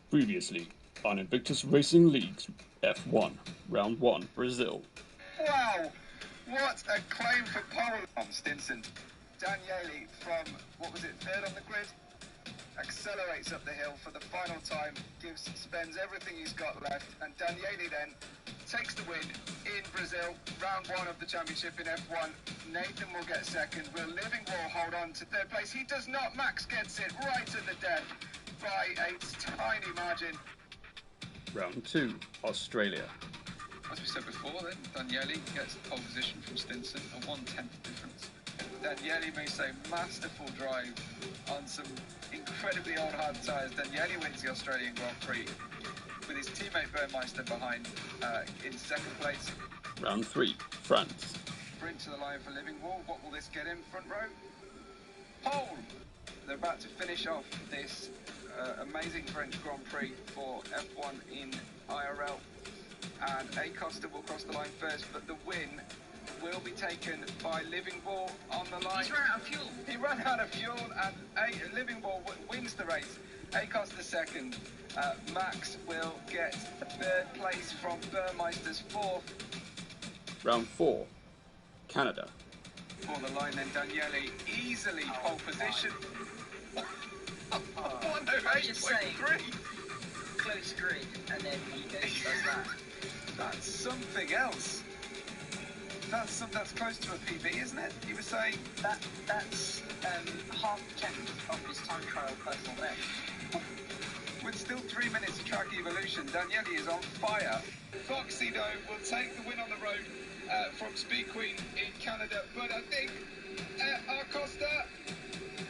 Previously on Invictus Racing League's F1, Round 1, Brazil. Wow, what a claim for pole on Stinson. Daniele from, what was it, third on the grid? Accelerates up the hill for the final time, spends everything he's got left, and Daniele then takes the win in Brazil, round 1 of the championship in F1. Nathan will get second. Will Livingwall hold on to third place? He does not. Max gets it right at the death by a tiny margin. Round 2, Australia. As we said before, then Daniele gets the pole position from Stinson, a 1/10 difference. Daniele makes a masterful drive on some incredibly old hard tyres. Daniele wins the Australian Grand Prix with his teammate Burmeister behind in second place. Round 3, France. Sprint to the line for Livingwall. What will this get him, front row? Pole! They're about to finish off this amazing French Grand Prix for F1 in IRL. And Acosta will cross the line first, but the win will be taken by Livingwall on the line. He's run out of fuel. He ran out of fuel, and Livingwall wins the race. Acosta second. Max will get third place from Burmeister's fourth. Round 4, Canada. For the line, then Daniele easily pole position. 108.3. Close grid, and then he does that. That's something else. That's close to a PB, isn't it? You were saying That's half the tenth of his time trial personal best. with still 3 minutes of track evolution, Daniele is on fire. Foxy though will take the win on the road from Speed Queen in Canada, but I think Acosta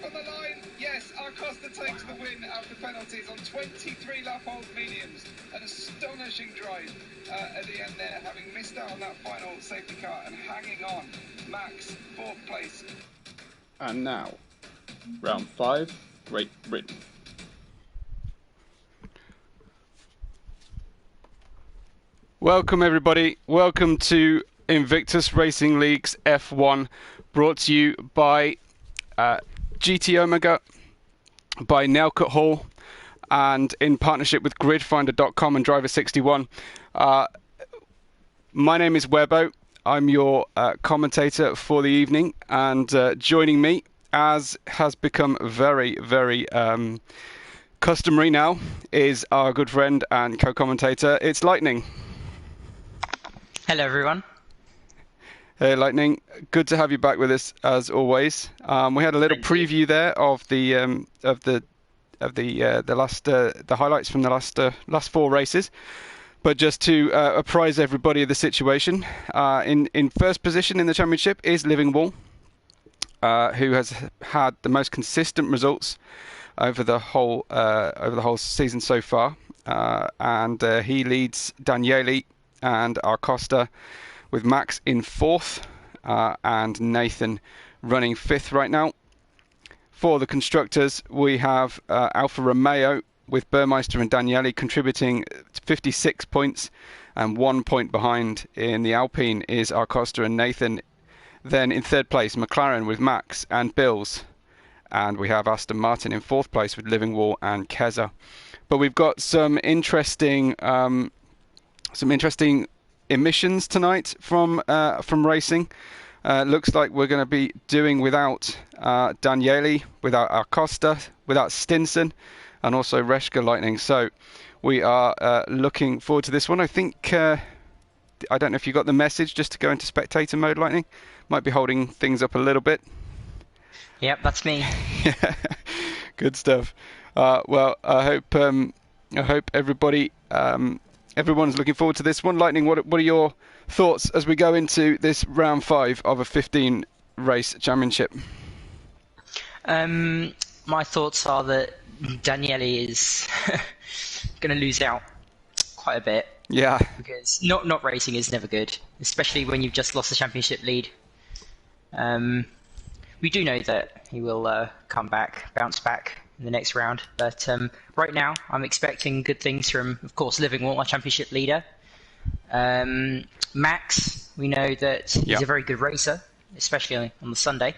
on the line. Yes, Acosta takes the win after penalties on 23 lap hold mediums. An astonishing drive at the end there, having missed out on that final safety car and hanging on. Max, fourth place. And now, Round 5, Great Britain. Welcome everybody, welcome to Invictus Racing League's F1, brought to you by GT Omega, by Nelcut Hall, and in partnership with gridfinder.com and Driver61. My name is Webbo. I'm your commentator for the evening, and joining me, as has become very, very customary now, is our good friend and co-commentator, it's Lightning. Hello, everyone. Hey, Lightning. Good to have you back with us as always. We had a little preview there of the highlights from the last 4 races. But just to apprise everybody of the situation, in first position in the championship is Livingwall, who has had the most consistent results over the whole season so far, and he leads Daniele and Acosta, with Max in 4th and Nathan running 5th right now. For the constructors, we have Alfa Romeo with Burmeister and Daniele contributing 56 points, and 1 point behind in the Alpine is Acosta and Nathan. Then in 3rd place, McLaren with Max and Bills, and we have Aston Martin in 4th place with Livingwall and Keza. But we've got some interesting emissions tonight from racing. Looks like we're going to be doing without Daniele, without Acosta, without Stinson, and also Reshka, Lightning. So we are looking forward to this one. I think, I don't know if you got the message, just to go into spectator mode, Lightning. Might be holding things up a little bit. Yep, that's me. Good stuff. Well, I hope everybody, everyone's looking forward to this one. Lightning, what are your thoughts as we go into this round 5 of a 15 race championship? My thoughts are that Daniele is going to lose out quite a bit. Yeah. Because not racing is never good, especially when you've just lost the championship lead. We do know that he will bounce back in the next round. But right now, I'm expecting good things from, of course, Livingwall, our championship leader. Max, we know that he's a very good racer, especially on the Sunday.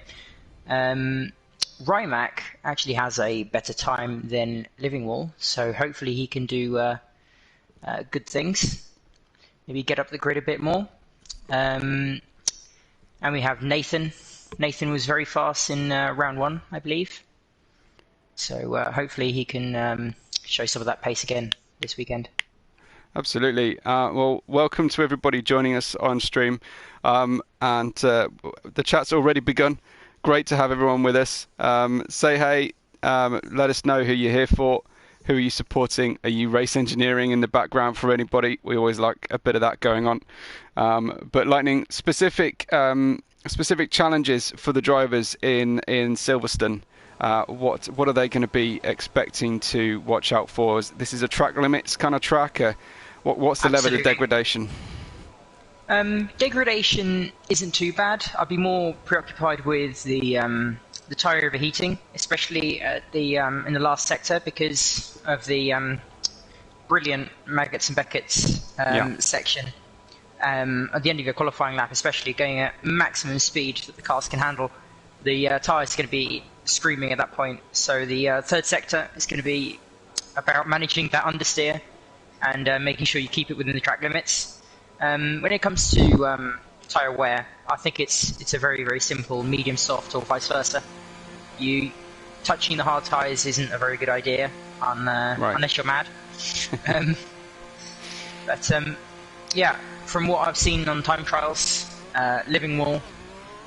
Rymac actually has a better time than Livingwall, so hopefully he can do good things. Maybe get up the grid a bit more. And we have Nathan. Nathan was very fast in round 1, I believe. So hopefully he can show some of that pace again this weekend. Absolutely. Well, welcome to everybody joining us on stream. And the chat's already begun. Great to have everyone with us. Say hey. Let us know who you're here for. Who are you supporting? Are you race engineering in the background for anybody? We always like a bit of that going on. But Lightning, specific challenges for the drivers in Silverstone. What are they going to be expecting to watch out for? This is a track limits kind of track. What's the level of degradation? Degradation isn't too bad. I'd be more preoccupied with the tyre overheating, especially at in the last sector because of the brilliant Maggots and Beckett's section. At the end of your qualifying lap, especially going at maximum speed that the cars can handle, the tyres are going to be screaming at that point. So the third sector is going to be about managing that understeer and making sure you keep it within the track limits. When it comes to tyre wear, I think it's a very, very simple medium soft or vice versa. You touching the hard tyres isn't a very good idea unless you're mad. Yeah, from what I've seen on time trials, Livingwall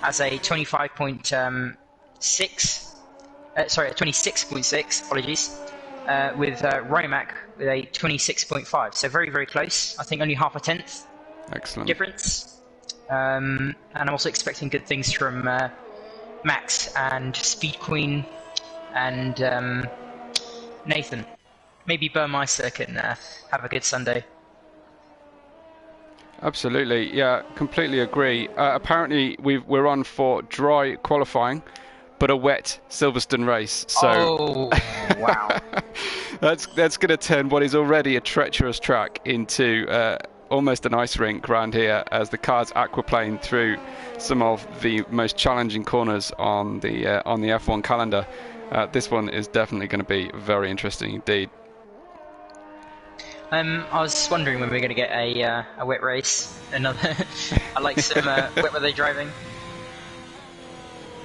has a 26.6, apologies, with Rymac with a 26.5. So very, very close. I think only half a tenth difference. And I'm also expecting good things from Max and Speed Queen and Nathan. Maybe Burmeister can have a good Sunday. Absolutely, yeah, completely agree. Apparently, we're on for dry qualifying, but a wet Silverstone race. So, wow, that's going to turn what is already a treacherous track into almost an ice rink around here as the cars aquaplane through some of the most challenging corners on the F1 calendar. This one is definitely going to be very interesting indeed. I was wondering when we were going to get a wet race. Another. I like some wet weather driving.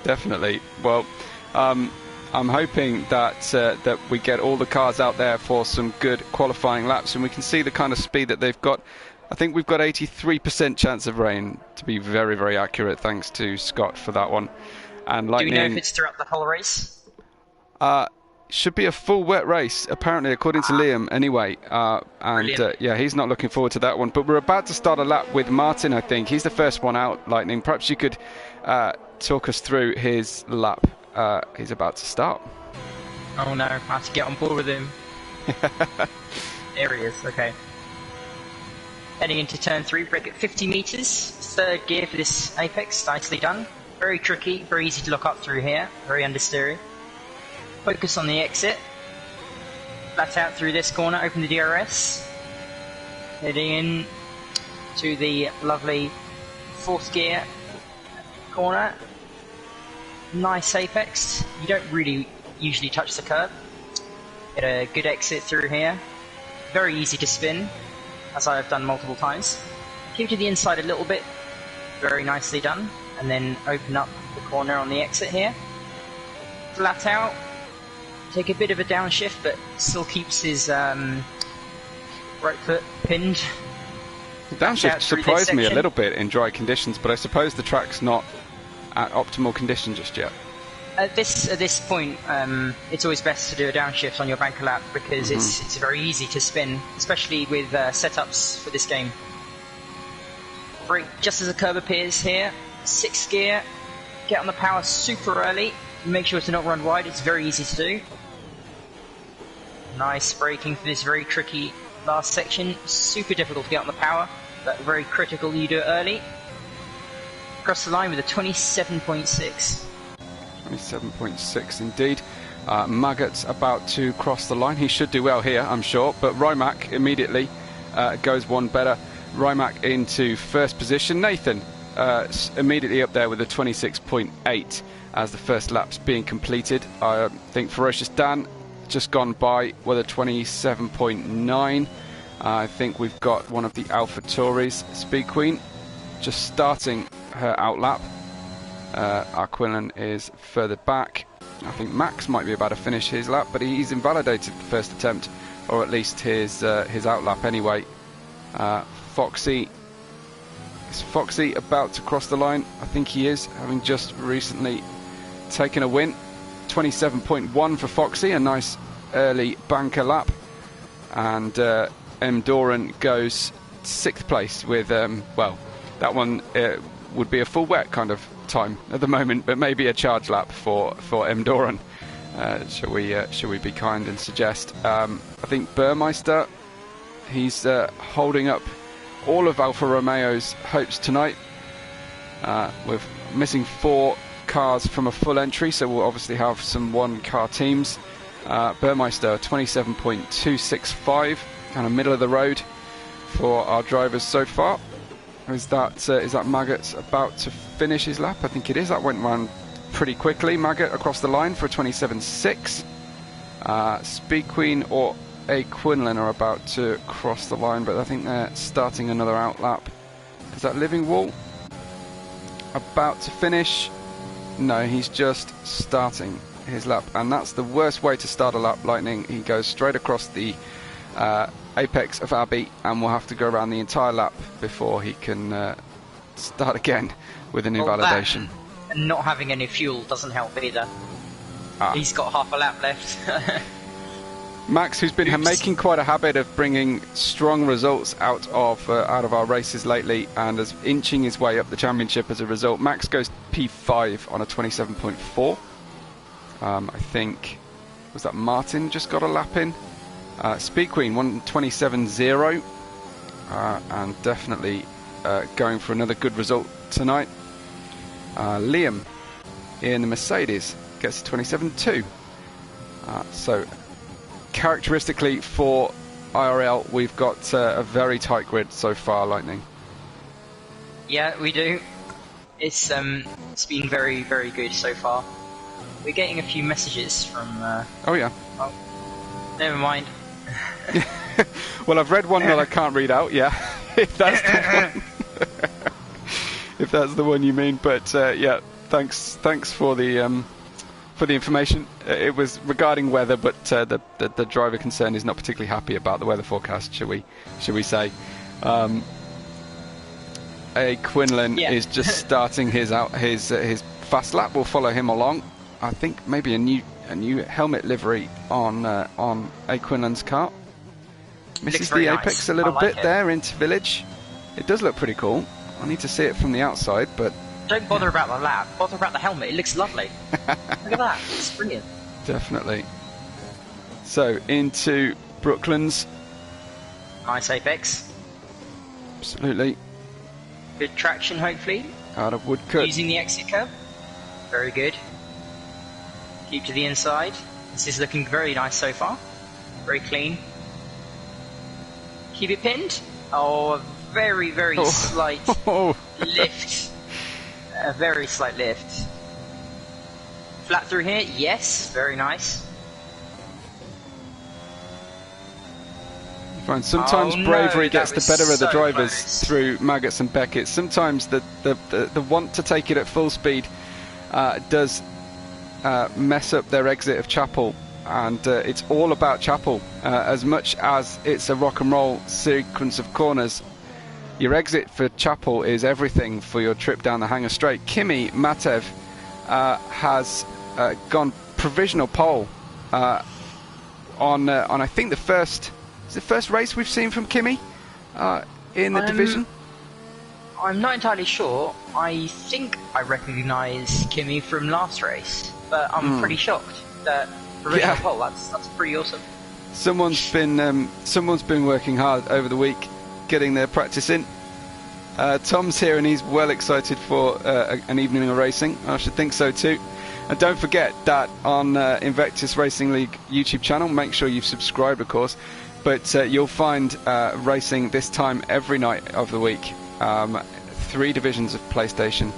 Definitely. Well, I'm hoping that we get all the cars out there for some good qualifying laps, and we can see the kind of speed that they've got. I think we've got 83% chance of rain, to be very, very accurate. Thanks to Scott for that one. And Lightning, do we know if it's throughout the whole race? Should be a full wet race, apparently, according to Liam, anyway. Yeah, he's not looking forward to that one. But we're about to start a lap with Martin, I think. He's the first one out, Lightning. Perhaps you could talk us through his lap. He's about to start. Oh no, I have to get on board with him. There he is, okay. Heading into turn 3, brake at 50 metres. Third gear for this apex, nicely done. Very tricky, very easy to lock up through here, very understeery. Focus on the exit. Flat out through this corner, open the DRS. Heading in to the lovely 4th gear corner. Nice apex. You don't really usually touch the curb. Get a good exit through here. Very easy to spin, as I have done multiple times. Keep to the inside a little bit. Very nicely done. And then open up the corner on the exit here. Flat out. Take a bit of a downshift, but still keeps his right foot pinned. The downshift surprised me a little bit in dry conditions, but I suppose the track's not at optimal condition just yet. At this point, it's always best to do a downshift on your banker lap because it's very easy to spin, especially with setups for this game. Brake just as the curb appears here. 6th gear. Get on the power super early. Make sure to not run wide. It's very easy to do. Nice braking for this very tricky last section. Super difficult to get on the power, but very critical you do it early. Across the line with a 27.6. 27.6 indeed. Maggot's about to cross the line. He should do well here, I'm sure. But Rymac immediately goes one better. Rymac into first position. Nathan, immediately up there with a 26.8 as the first lap's being completed. I think Ferocious Dan just gone by with a 27.9. I think we've got one of the Alpha Tories, Speed Queen, just starting her outlap. Aquilin is further back. I think Max might be about to finish his lap, but he's invalidated the first attempt, or at least his outlap anyway. Foxy, is Foxy about to cross the line? I think he is, having just recently taken a win. 27.1 for Foxy, a nice early banker lap, and M. Doran goes 6th place with well, that one would be a full wet kind of time at the moment, but maybe a charge lap for M. Doran. Shall we be kind and suggest? I think Burmeister, he's holding up all of Alfa Romeo's hopes tonight. We're missing 4 cars from a full entry, so we'll obviously have some 1-car teams. Burmeister 27.265, kind of middle of the road for our drivers so far. Is that Maggots about to finish his lap? I think it is. That went round pretty quickly. Maggot across the line for a 27.6. Speed Queen or A. Quinlan are about to cross the line, but I think they're starting another outlap. Is that Livingwall about to finish? No, he's just starting his lap, and that's the worst way to start a lap, Lightning. He goes straight across the apex of Abbey, and we'll have to go around the entire lap before he can start again with an invalidation. And not having any fuel doesn't help either. He's got half a lap left. Max, who's been making quite a habit of bringing strong results out of our races lately, and is inching his way up the championship as a result. Max goes P5 on a 27.4. I think, was that Martin just got a lap in? Speed Queen 127.0, and definitely going for another good result tonight. Liam in the Mercedes gets a 27.2. So characteristically for IRL, we've got a very tight grid so far, Lightning. Yeah, we do. It's been very, very good so far. We're getting a few messages from... oh yeah. Oh, never mind. Well, I've read one that I can't read out, yeah. If that's the one. If that's the one you mean, but yeah, thanks for the information. It was regarding weather, but the driver concerned is not particularly happy about the weather forecast, shall we say. A Quinlan is just starting his fast lap. We'll follow him along. I think maybe a new helmet livery on A Quinlan's car. Misses the apex a little bit there into Village. It does look pretty cool. I need to see it from the outside, but don't bother about the lap, bother about the helmet. It looks lovely. Look at that, it's brilliant. Definitely. So into Brooklands. Nice apex. Absolutely. Good traction, hopefully. Out of Woodcut. Using the exit curve. Very good. Keep to the inside. This is looking very nice so far. Very clean. Keep it pinned. Oh, a very, very slight lift. A very slight lift. Flat through here, yes, very nice. Fine. Sometimes bravery gets the better of the drivers through Maggots and Beckett. Sometimes the want to take it at full speed does mess up their exit of Chapel, and it's all about Chapel. As much as it's a rock and roll sequence of corners, your exit for Chapel is everything for your trip down the Hanger Straight. Kimi Matev has gone provisional pole on I think the first race we've seen from Kimi in the division. I'm not entirely sure. I think I recognise Kimi from last race, but I'm pretty shocked that provisional pole. That's pretty awesome. Someone's been working hard over the week, getting their practice in. Tom's here and he's well excited for an evening of racing. I should think so too. And don't forget that on Invictus Racing League YouTube channel, make sure you've subscribed, of course. But you'll find racing this time every night of the week. 3 divisions of PlayStation.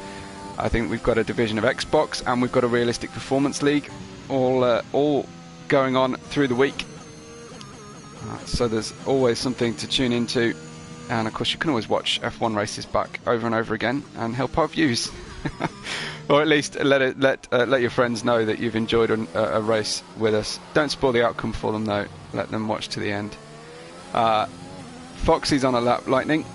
I think we've got a division of Xbox, and we've got a realistic performance league, all going on through the week. So there's always something to tune into, and of course you can always watch F1 races back over and over again and help our views, or at least let your friends know that you've enjoyed a race with us. Don't spoil the outcome for them though. Let them watch to the end. Foxy's on a lap, Lightning,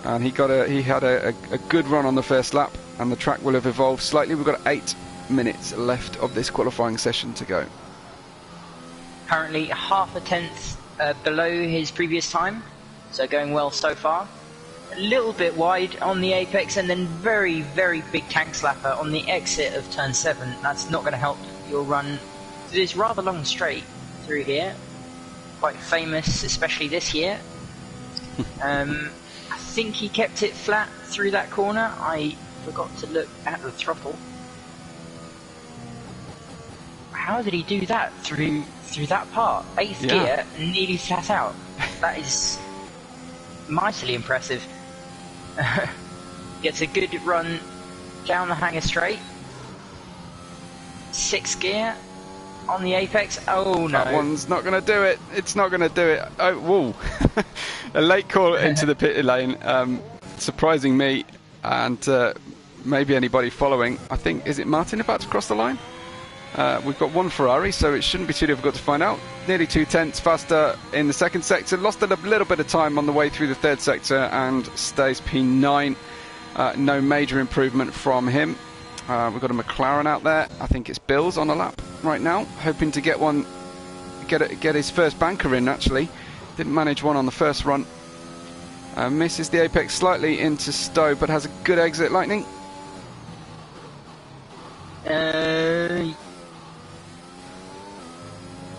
and he had a good run on the first lap, and the track will have evolved slightly. We've got 8 minutes left of this qualifying session to go. Currently half a tenth below his previous time, so going well so far. A little bit wide on the apex, and then very, very big tank slapper on the exit of turn 7. That's not going to help your run. It is rather long straight through here, quite famous, especially this year. I think he kept it flat through that corner. I forgot to look at the throttle. How did he do that through that part? 8th gear, nearly flat out. That is mightily impressive. Gets a good run down the hanger straight. 6th gear on the apex. Oh no. That one's not going to do it. It's not going to do it. Oh, whoa. A late call into the pit lane. Surprising me, and maybe anybody following. I think, is it Martin about to cross the line? We've got one Ferrari, so it shouldn't be too difficult to find out. Nearly 2 tenths faster in the second sector. Lost a little bit of time on the way through the third sector and stays P9. No major improvement from him. We've got a McLaren out there. I think it's Bill's on a lap right now, hoping to get his first banker in. Actually, didn't manage one on the first run. Misses the apex slightly into Stowe, but has a good exit. Lightning.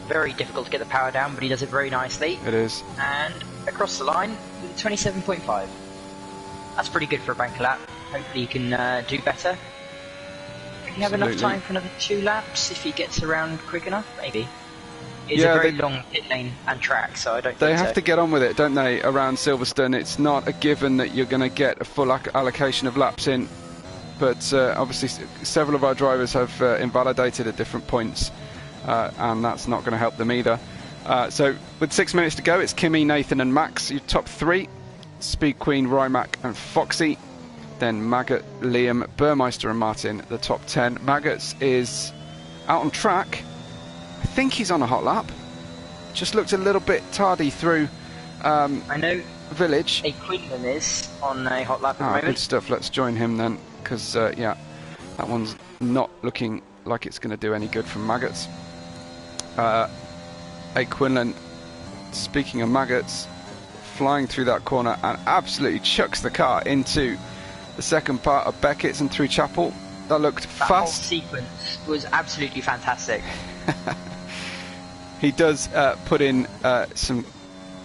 Very difficult to get the power down, but he does it very nicely. It is. And across the line with 27.5. That's pretty good for a banker lap. Hopefully he can do better. Can he have enough time for another 2 laps if he gets around quick enough? Maybe. It's a very long pit lane and track, so I don't think they have to get on with it, don't they, around Silverstone? It's not a given that you're going to get a full allocation of laps in, but obviously several of our drivers have invalidated at different points. And that's not going to help them either. So with 6 minutes to go, it's Kimmy, Nathan and Max, your top 3. Speed Queen, Rymac and Foxy. Then Maggot, Liam, Burmeister and Martin, the top 10. Maggots is out on track. I think he's on a hot lap. Just looked a little bit tardy through I know Village. A Quinlan is on a hot lap at the moment. Good stuff. Let's join him then, because yeah, that one's not looking like it's going to do any good from Maggots. A Quinlan, speaking of Maggots, flying through that corner and absolutely chucks the car into the second part of Beckett's and through Chapel. That looked fast. That whole sequence was absolutely fantastic. He does put in some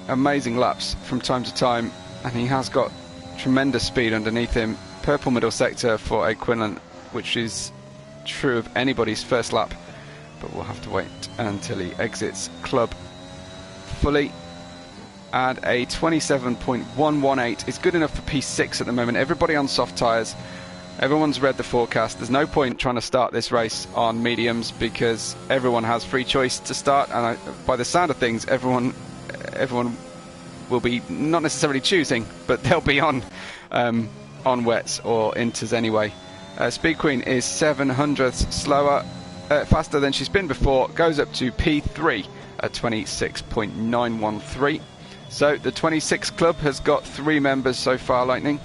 amazing laps from time to time, and he has got tremendous speed underneath him. Purple middle sector for a Quinlan, which is true of anybody's first lap, but we'll have to wait until he exits club fully. And a 27.118 is good enough for P6 at the moment. Everybody on soft tyres. Everyone's read the forecast. There's no point trying to start this race on mediums because everyone has free choice to start, and by the sound of things, everyone will be not necessarily choosing, but they'll be on wets or inters anyway. Speed Queen is 7/100ths slower, faster than she's been before. Goes up to P3 at 26.913. So the 26 club has got 3 members so far. Lightning.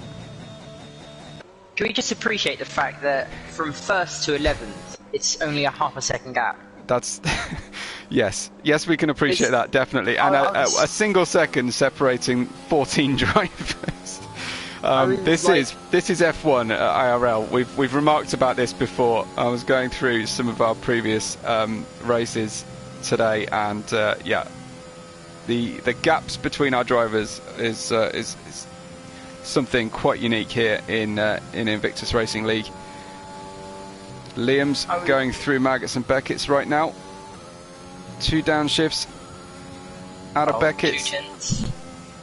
Can we just appreciate the fact that from 1st to 11th, it's only a half a second gap? That's yes, we can appreciate that, definitely. And a single second separating 14 drivers. This is F1 IRL. We've remarked about this before. I was going through some of our previous races today, and yeah, the gaps between our drivers is something quite unique here in Invictus Racing League. Liam's going through Maggots and Beckett's right now. 2 downshifts out of Beckett's.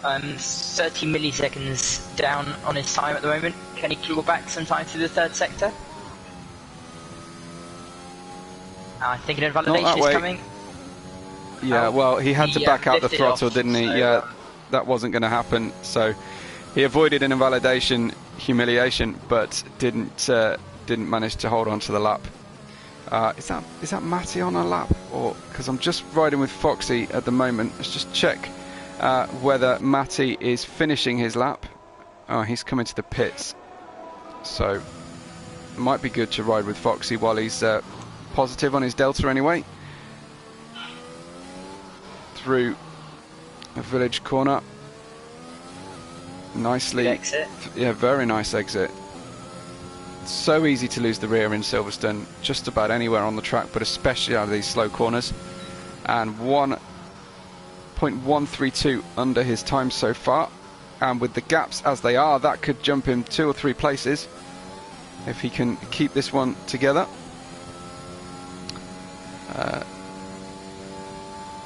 30 milliseconds down on his time at the moment. Can he claw back some time through the third sector? I think an invalidation is coming. Yeah, well, he had to back out the throttle, didn't he? So, yeah, that wasn't going to happen. So he avoided an invalidation, humiliation, but didn't manage to hold on to the lap. Is that Matty on a lap? Or because I'm just riding with Foxy at the moment. Let's just check whether Matty is finishing his lap. Oh, he's coming to the pits. So it might be good to ride with Foxy while he's positive on his delta anyway. Through a village corner. Nicely. Good exit. Yeah, very nice exit. So easy to lose the rear in Silverstone, just about anywhere on the track, but especially out of these slow corners. And 1.132 under his time so far. And with the gaps as they are, that could jump him 2 or 3 places if he can keep this one together.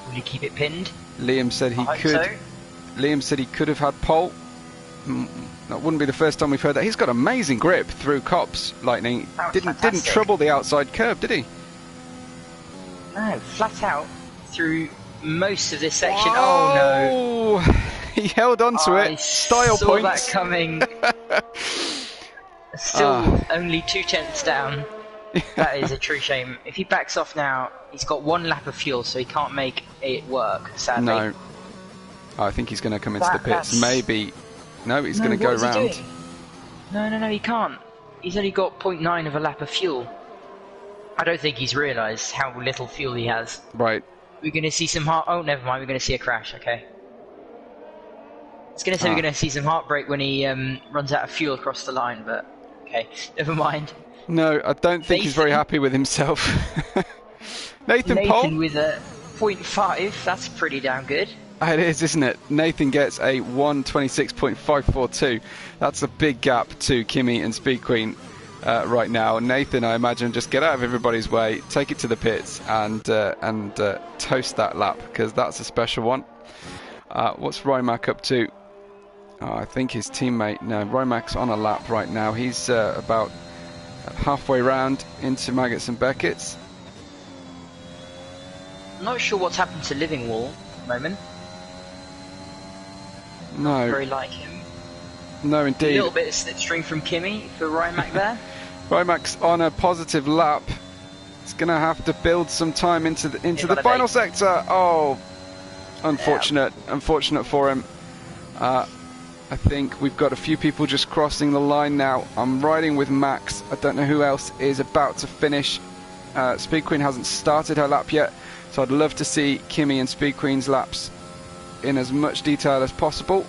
Will he keep it pinned? Liam said he could. So. Liam said he could have had pole. That wouldn't be the first time we've heard that. He's got amazing grip through cops. Lightning didn't trouble the outside curve, did he? No, flat out through most of this section. Oh no! He held on to it. Style saw points. That coming. Still only 2 tenths down. That is a true shame. If he backs off now, he's got 1 lap of fuel, so he can't make it work, sadly. No. I think he's going to come into the pits. Maybe. No, he's going to go round. No, he can't. He's only got 0.9 of a lap of fuel. I don't think he's realised how little fuel he has. Right. We're going to see some oh, never mind, we're going to see a crash, okay. I was going to say we're going to see some heartbreak when he runs out of fuel across the line, but okay, never mind. No, I don't think he's very happy with himself. Nathan Pole with a 0.5, that's pretty damn good. It is, isn't it? Nathan gets a 1:26.542. That's a big gap to Kimi and Speed Queen right now. Nathan, I imagine, just get out of everybody's way, take it to the pits, and toast that lap, because that's a special one. What's Rymac up to? I think his teammate. No, Rymac's on a lap right now. He's about halfway round into Maggots and Beckett's. I'm not sure what's happened to Livingwall at the moment. No. Not very like him. No, indeed. A little bit of slipstream from Kimi for Rymac there. Rymac's on a positive lap. He's going to have to build some time into the final sector. Oh, unfortunate. Yeah. Unfortunate for him. I think we've got a few people just crossing the line now. I'm riding with Max. I don't know who else is about to finish. Speed Queen hasn't started her lap yet, so I'd love to see Kimi and Speed Queen's laps in as much detail as possible.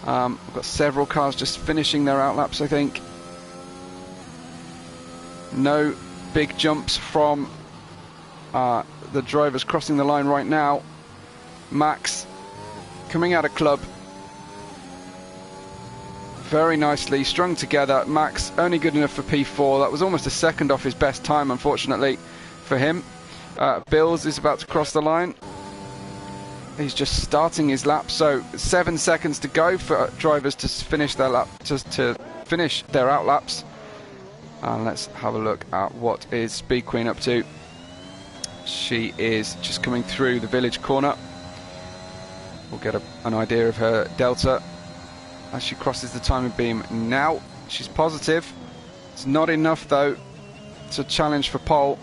We've got several cars just finishing their outlaps, I think. No big jumps from the drivers crossing the line right now. Max coming out of club. Very nicely strung together. Max only good enough for P4. That was almost a second off his best time, unfortunately, for him. Bills is about to cross the line. He's just starting his lap, so 7 seconds to go for drivers to finish their lap, to finish their outlaps. And let's have a look at what is Speed Queen up to. She is just coming through the village corner. We'll get an idea of her delta as she crosses the timing beam now. She's positive. It's not enough though to challenge for pole.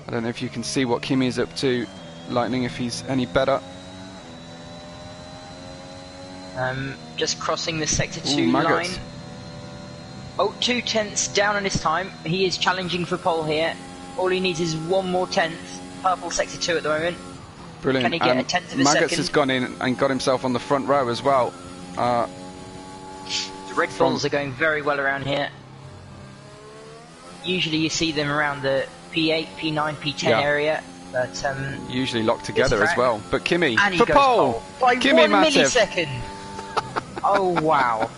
I don't know if you can see what Kimi is up to, Lightning, if he's any better. Just crossing the sector 2 line. Oh, 2 tenths down on his time. He is challenging for pole here. All he needs is 1 more tenth. Purple sector 2 at the moment. Brilliant. Can he get a tenth of a Maggots second? has gone in and got himself on the front row as well. The Red Bulls are going very well around here. Usually you see them around the P8, P9, P10 area, but usually locked together as well. But Kimi for pole by Kimi 1 Matev. millisecond. Oh wow!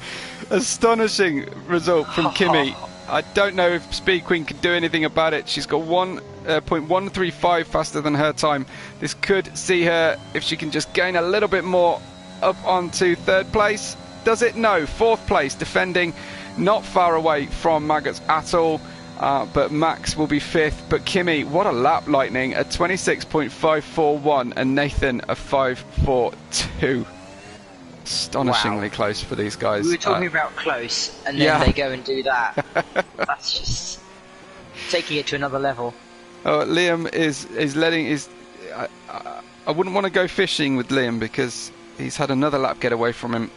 Astonishing result from Kimi. I don't know if Speed Queen can do anything about it. She's got 1.135 faster than her time. This could see her, if she can just gain a little bit more, up onto 3rd place. Does it? No. 4th place, defending, not far away from Maggots at all. But Max will be 5th. But Kimmy, what a lap, Lightning, at 26.541, and Nathan a 5.42. Astonishingly close for these guys. We were talking about close, and then they go and do that. That's just taking it to another level. Oh, Liam is letting his. I wouldn't want to go fishing with Liam because he's had another lap get away from him.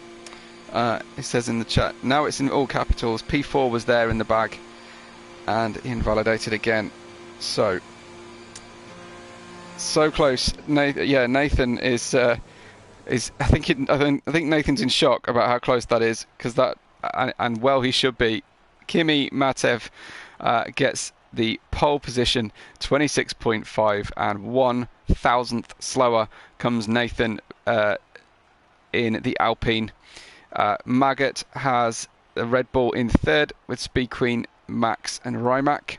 He says in the chat. Now it's in all capitals. P4 was there in the bag, and he invalidated again. So close. Nathan is. I think Nathan's in shock about how close that is, because that, and well he should be. Kimi Matev gets the pole position, 26.5, and 1/1000th slower comes Nathan in the Alpine. Maggot has the Red Bull in 3rd with Speed Queen, Max and Rymac.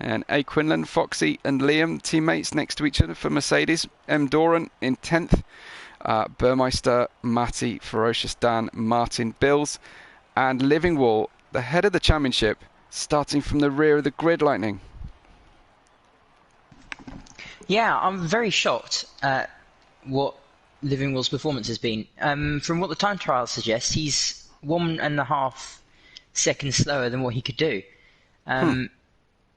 And A. Quinlan, Foxy and Liam, teammates next to each other for Mercedes. M. Doran in 10th. Burmeister, Matty, Ferocious Dan, Martin, Bills, and Livingwall, the head of the championship, starting from the rear of the grid, Lightning. Yeah, I'm very shocked at what Livingwall's performance has been. From what the time trials suggest, he's 1.5 seconds slower than what he could do.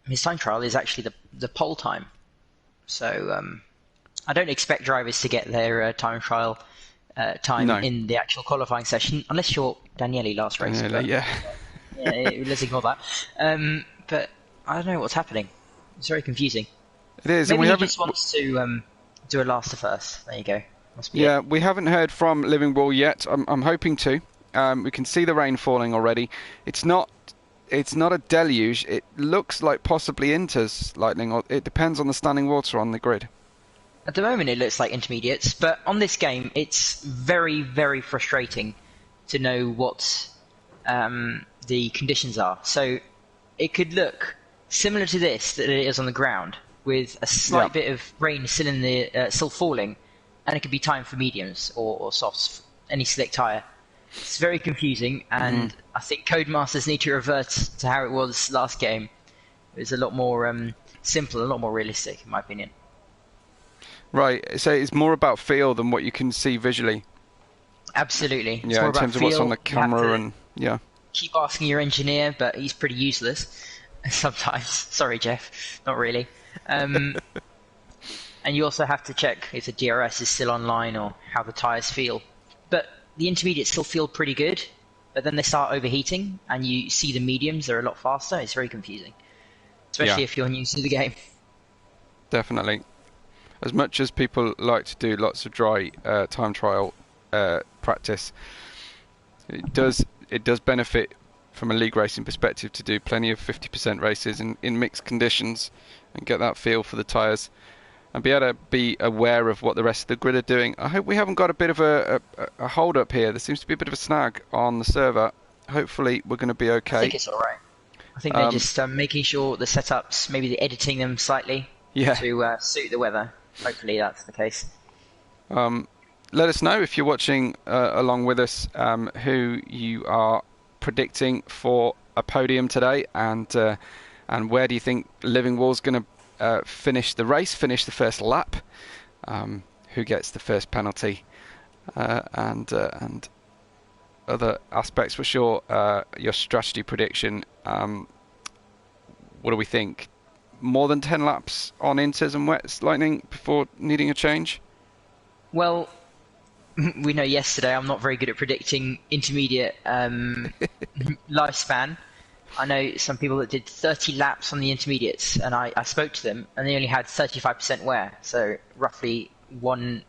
His time trial is actually the pole time. So I don't expect drivers to get their time trial time in the actual qualifying session, unless you're Daniele last race. Yeah, let's ignore that. But I don't know what's happening. It's very confusing. It is. Maybe and he just wants to do a last to first. There you go. Must be it. We haven't heard from Livingwall yet. I'm hoping to. We can see the rain falling already. It's not a deluge. It looks like possibly Inter's, Lightning. Or it depends on the standing water on the grid. At the moment, it looks like intermediates, but on this game, it's very, very frustrating to know what the conditions are. So it could look similar to this that it is on the ground, with a slight bit of rain still in the still falling, and it could be time for mediums or softs, any slick tyre. It's very confusing, and I think Codemasters need to revert to how it was last game. It was a lot more simple, a lot more realistic, in my opinion. Right, so it's more about feel than what you can see visually. Absolutely. It's yeah, more in terms about of what's on the camera and keep asking your engineer, but he's pretty useless sometimes. Sorry, Jeff, not really. And you also have to check if the DRS is still online or how the tyres feel. But the intermediates still feel pretty good, but then they start overheating, and you see the mediums are a lot faster. It's very confusing, especially if you're new to the game. Definitely. As much as people like to do lots of dry time trial practice, it does benefit from a league racing perspective to do plenty of 50% races in mixed conditions and get that feel for the tyres and be able to be aware of what the rest of the grid are doing. I hope we haven't got a bit of a hold up here. There seems to be a bit of a snag on the server. Hopefully we're going to be okay. I think it's alright. I think they're just making sure the setups, maybe they're editing them slightly to suit the weather. Hopefully that's the case. Let us know if you're watching along with us who you are predicting for a podium today, and where do you think Livingwall's going to finish the race, finish the first lap, who gets the first penalty, and other aspects for sure. Your strategy prediction. What do we think? More than 10 laps on Inters and Wets, Lightning, before needing a change? Well, we know yesterday I'm not very good at predicting intermediate lifespan. I know some people that did 30 laps on the intermediates, and I spoke to them, and they only had 35% wear, so roughly 1%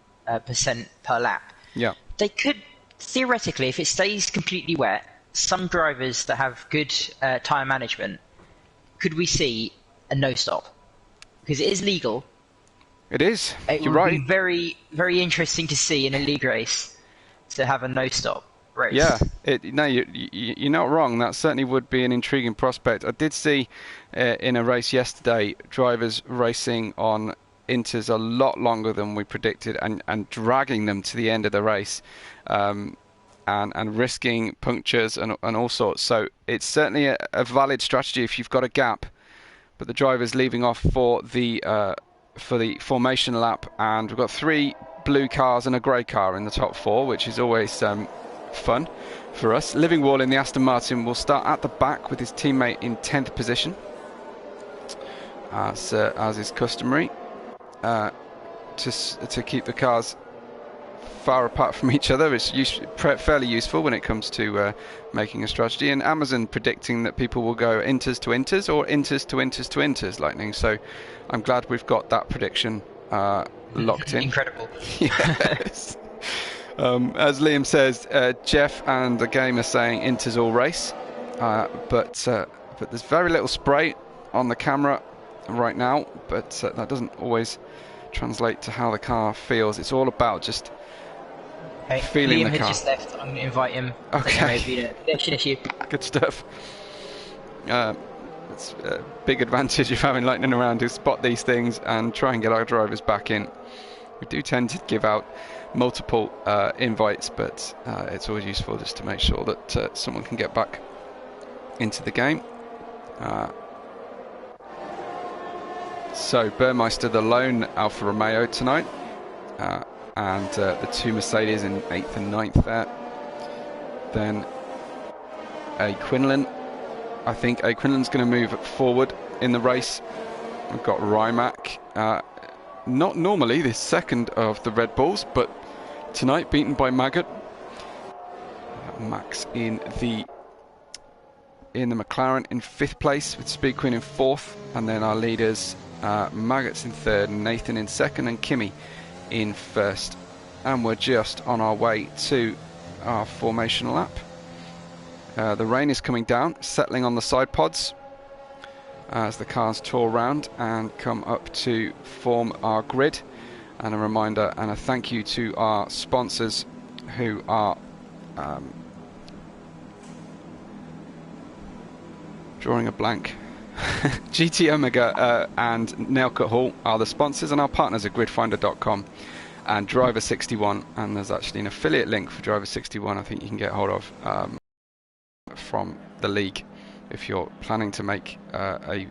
per lap. Yeah. They could, theoretically, if it stays completely wet, some drivers that have good tyre management, could we see a no-stop? Because it is legal. It is. It You're would right. be very, very interesting to see in a league race to have a no-stop. race. Yeah, no, you're not wrong. That certainly would be an intriguing prospect. I did see in a race yesterday drivers racing on inters a lot longer than we predicted, and dragging them to the end of the race, and risking punctures and all sorts. So it's certainly a valid strategy if you've got a gap. But the driver's leaving off for the formation lap, and we've got 3 blue cars and a grey car in the top 4, which is always fun for us. Livingwall in the Aston Martin will start at the back with his teammate in 10th position, as is customary, to keep the cars far apart from each other. It's fairly useful when it comes to making a strategy. And Amazon predicting that people will go inters to inters or inters to inters to inters, Lightning. So I'm glad we've got that prediction locked in. Incredible. Yes. As Liam says, Jeff and the game are saying inters all race, but there's very little spray on the camera right now, but that doesn't always translate to how the car feels. It's all about just feeling Liam the car. has just left. I'm going to invite him. Okay. Issue. Good stuff. It's a big advantage of having Lightning around to spot these things and try and get our drivers back in. We do tend to give out multiple invites, but it's always useful just to make sure that someone can get back into the game. So Burmeister, the lone Alfa Romeo tonight, and the 2 Mercedes in 8th and 9th there. Then a Quinlan. I think a Quinlan's going to move forward in the race. We've got Rimac, not normally the second of the Red Bulls, but tonight beaten by Maggot. Max in the McLaren in 5th place, with Speed Queen in 4th, and then our leaders, Maggot's in 3rd, Nathan in 2nd, and Kimmy in 1st. And we're just on our way to our formation lap. The rain is coming down, settling on the side pods as the cars tour around and come up to form our grid. And a reminder and a thank you to our sponsors who are drawing a blank. GT Omega and Nailcut Hall are the sponsors, and our partners are gridfinder.com and Driver61, and there's actually an affiliate link for Driver61 I think you can get hold of from the league if you're planning to make a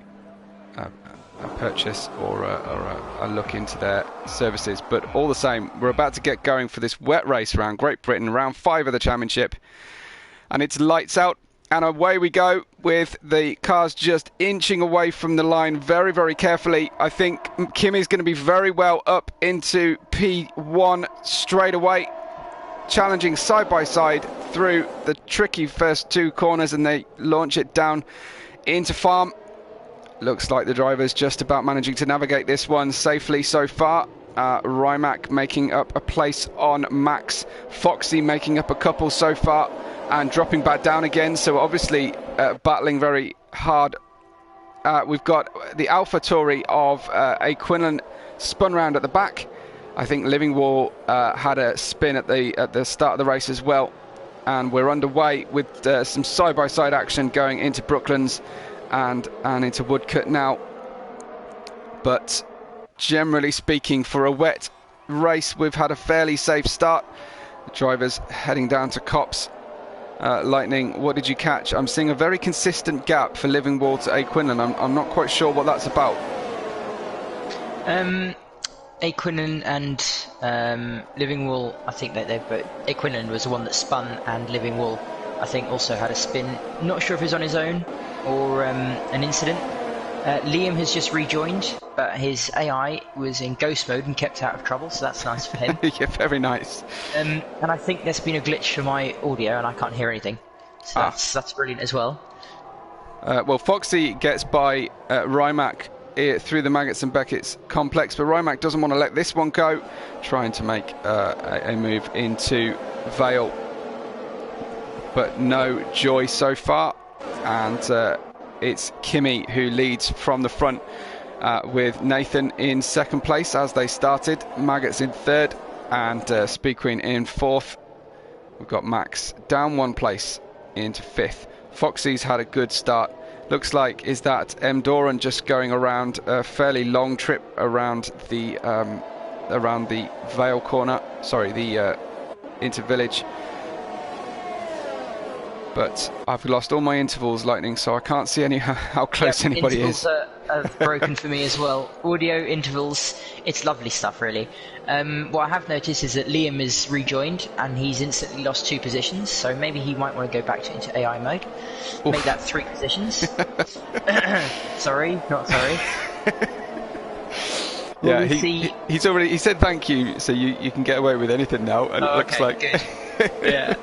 purchase or a look into their services. But all the same, we're about to get going for this wet race around Great Britain, round 5 of the championship, and it's lights out. And away we go with the cars just inching away from the line very, very carefully. I think Kimmy's going to be very well up into P1 straight away, challenging side by side through the tricky first 2 corners, and they launch it down into farm. Looks like the driver's just about managing to navigate this one safely so far. Rimac making up a place on Max, Foxy making up a couple so far, and dropping back down again, so obviously battling very hard. We've got the Alpha Tauri of a Quinlan spun round at the back. I think Livingwall had a spin at the start of the race as well, and we're underway with some side-by-side action going into Brooklands and into Woodcut now. But generally speaking, for a wet race, we've had a fairly safe start. The drivers heading down to Cops. Lightning, what did you catch? I'm seeing a very consistent gap for Livingwall to A Quinlan. I'm not quite sure what that's about. A Quinlan and Livingwall, I think that they've both. A Quinlan was the one that spun, and Livingwall, I think, also had a spin. Not sure if it was on his own or an incident. Liam has just rejoined, but his AI was in ghost mode and kept out of trouble, so that's nice for him. Yeah, very nice. And I think there's been a glitch for my audio, and I can't hear anything. So that's brilliant as well. Well, Foxy gets by Rimac through the Maggots and Beckett's complex, but Rimac doesn't want to let this one go, trying to make a move into Vale, but no joy so far. And it's Kimmy who leads from the front, with Nathan in 2nd place as they started, Maggots in 3rd, and Speed Queen in 4th. we've got Max down 1 place into 5th. Foxy's had a good start. Looks like is that Doran just going around a fairly long trip around the Vale corner. Sorry, the into village. But I've lost all my intervals, Lightning, so I can't see how close anybody is. Intervals are broken for me as well. Audio intervals, it's lovely stuff, really. What I have noticed is that Liam is rejoined and he's instantly lost 2 positions, so maybe he might want to go back into AI mode. Oof. Make that 3 positions. Sorry, not sorry. Yeah, he said thank you, so you can get away with anything now, and it looks like good. Yeah.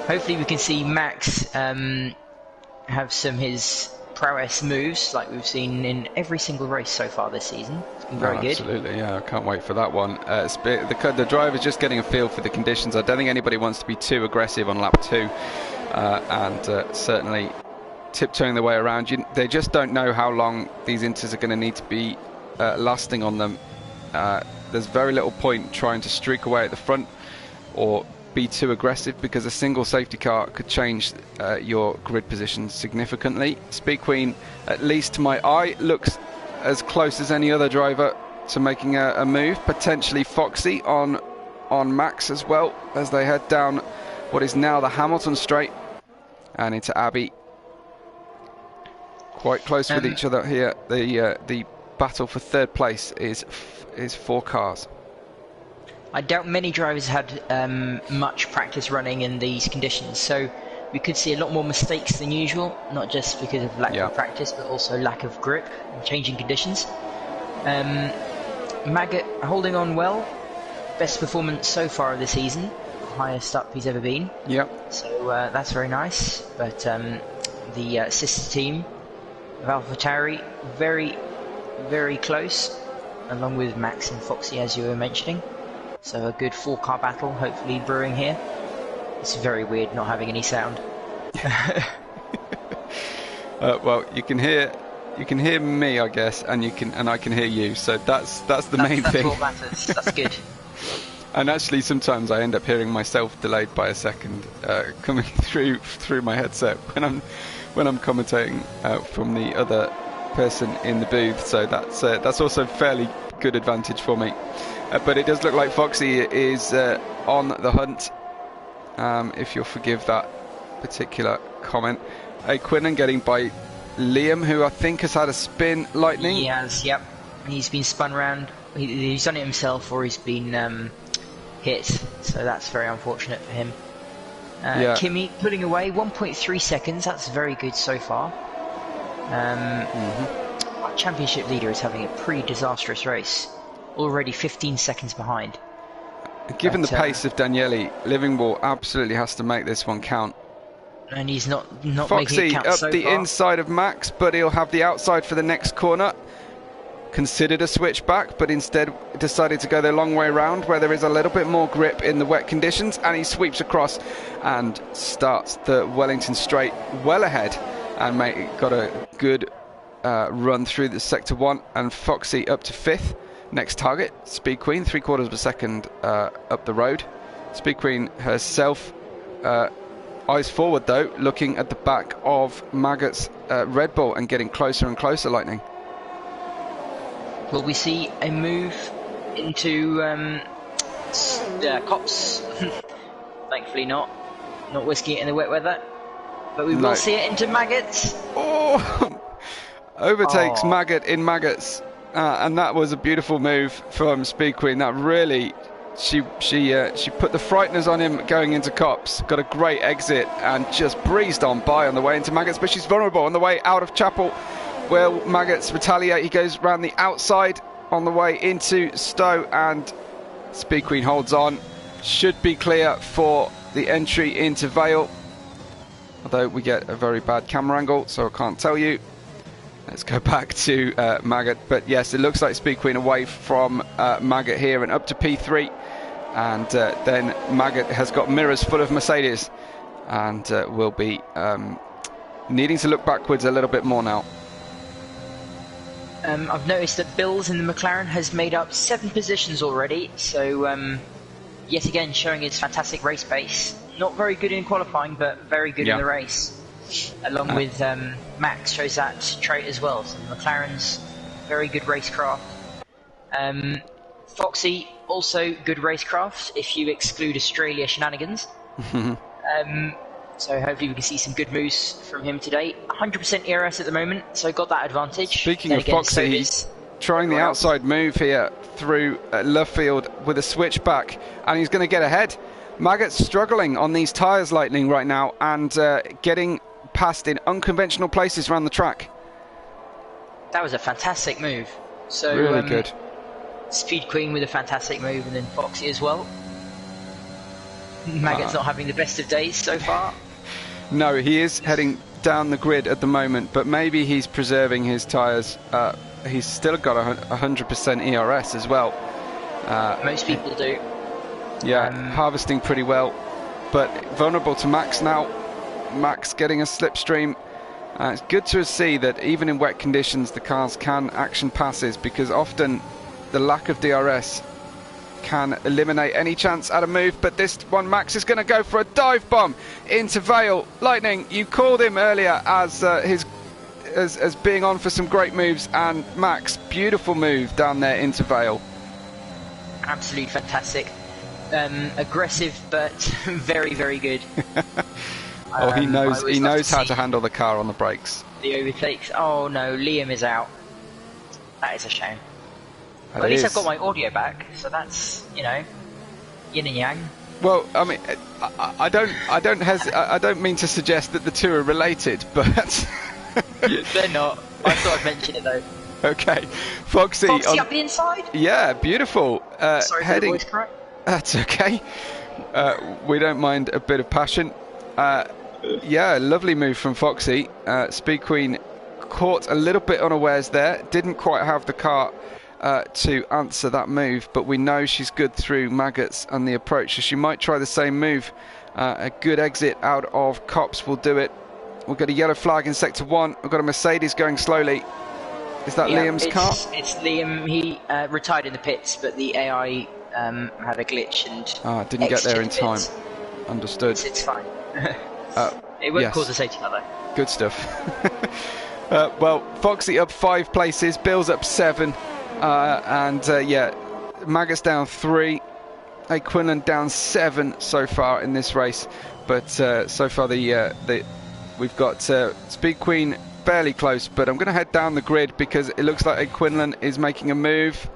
Hopefully we can see Max have some his prowess moves like we've seen in every single race so far this season. It's been very good. Absolutely, yeah, I can't wait for that one. The driver's just getting a feel for the conditions. I don't think anybody wants to be too aggressive on lap 2, and certainly tiptoeing their way around. They just don't know how long these inters are going to need to be lasting on them. There's very little point trying to streak away at the front or be too aggressive, because a single safety car could change your grid position significantly. Speed Queen, at least to my eye, looks as close as any other driver to making a move. Potentially Foxy on Max as well, as they head down what is now the Hamilton Straight and into Abbey. Quite close with each other here. The battle for 3rd place is 4 cars. I doubt many drivers had much practice running in these conditions, so we could see a lot more mistakes than usual, not just because of lack of practice, but also lack of grip and changing conditions. Maggot holding on well, best performance so far of the season, highest up he's ever been. Yep. So that's very nice, but the sister team of AlphaTauri, very, very close, along with Max and Foxy, as you were mentioning. So a good 4-car battle, hopefully brewing here. It's very weird not having any sound. Well, you can hear me, I guess, and I can hear you. So that's the main thing. That's what matters. That's good. And actually, sometimes I end up hearing myself delayed by a second coming through my headset when I'm commentating from the other person in the booth. So that's also fairly good advantage for me. But it does look like Foxy is on the hunt, if you'll forgive that particular comment. Quinlan getting by Liam, who I think has had a spin, Lightning. He has, yep. He's been spun round. He's done it himself, or he's been hit, so that's very unfortunate for him. Kimi pulling away 1.3 seconds. That's very good so far. Our championship leader is having a pretty disastrous race, already 15 seconds behind. Given the pace of Daniele, Livingwall absolutely has to make this one count. And he's not Foxy making it count up so the far. inside of Max, but he'll have the outside for the next corner. Considered a switch back, but instead decided to go the long way around, where there is a little bit more grip in the wet conditions, and he sweeps across and starts the Wellington Straight well ahead, and got a good run through the sector 1, and Foxy up to 5th. Next target, Speed Queen, 3/4 of a second up the road. Speed Queen herself, eyes forward though, looking at the back of Maggot's Red Bull and getting closer and closer, Lightning. Will we see a move into Cops? Thankfully not. Not whisking it in the wet weather. But we will see it into Maggots. Oh! Overtakes Maggot in Maggots. And that was a beautiful move from Speed Queen. That really, she put the frighteners on him going into Cops. Got a great exit and just breezed on by on the way into Maggots. But she's vulnerable on the way out of Chapel. Will Maggots retaliate? He goes round the outside on the way into Stowe, and Speed Queen holds on. Should be clear for the entry into Vale. Although we get a very bad camera angle, so I can't tell you. Let's go back to Maggot. But yes, it looks like Speed Queen away from Maggot here and up to P3. And then Maggot has got mirrors full of Mercedes and will be needing to look backwards a little bit more now. I've noticed that Bills in the McLaren has made up 7 positions already, so yet again showing his fantastic race pace. Not very good in qualifying, but very good in the race. Along with Max shows that trait as well. So McLaren's very good racecraft. Foxy also good racecraft if you exclude Australia shenanigans. So hopefully we can see some good moves from him today. 100% ERS at the moment, so got that advantage. Speaking of Foxy, he's trying the outside move here through left field with a switchback, and he's going to get ahead. Maggot's struggling on these tyres, Lightning, right now, and getting past in unconventional places around the track. That was a fantastic move. So really good. Speed Queen with a fantastic move, and then Foxy as well. Maggot's not having the best of days so far. No, he is heading down the grid at the moment, but maybe he's preserving his tyres. He's still got 100% ERS as well. Most people do. Yeah, harvesting pretty well, but vulnerable to Max now. Max getting a slipstream. It's good to see that even in wet conditions the cars can action passes, because often the lack of DRS can eliminate any chance at a move. But this one, Max is going to go for a dive bomb into Vale. Lightning, you called him earlier as as being on for some great moves, and Max, beautiful move down there into Vale. Absolutely fantastic. Aggressive, but very, very good. Oh, he knows how to handle the car on the brakes. The overtakes. Oh no, Liam is out. That is a shame. Well, at least I've got my audio back, so that's, you know, yin and yang. Well, I mean, I don't mean to suggest that the two are related, but they're not. I thought I'd mention it though. Okay, Foxy up the inside. Yeah, beautiful. Sorry heading. for the voice crack. That's okay. We don't mind a bit of passion. Yeah, lovely move from Foxy. Speed Queen caught a little bit unawares there. Didn't quite have the car to answer that move, but we know she's good through Maggots and the approach, so she might try the same move. A good exit out of Cops will do it. We've got a yellow flag in sector 1. We've got a Mercedes going slowly. Is that Liam's car? It's Liam. He retired in the pits, but the AI had a glitch and didn't get there in time. Understood. It's fine. It won't cause a safety car though. Good stuff. Well, Foxy up 5 places, Bill's up 7, yeah, Maggot's down 3, Quinlan down 7 so far in this race. But so far we've got Speed Queen fairly close, but I'm going to head down the grid because it looks like Quinlan is making a move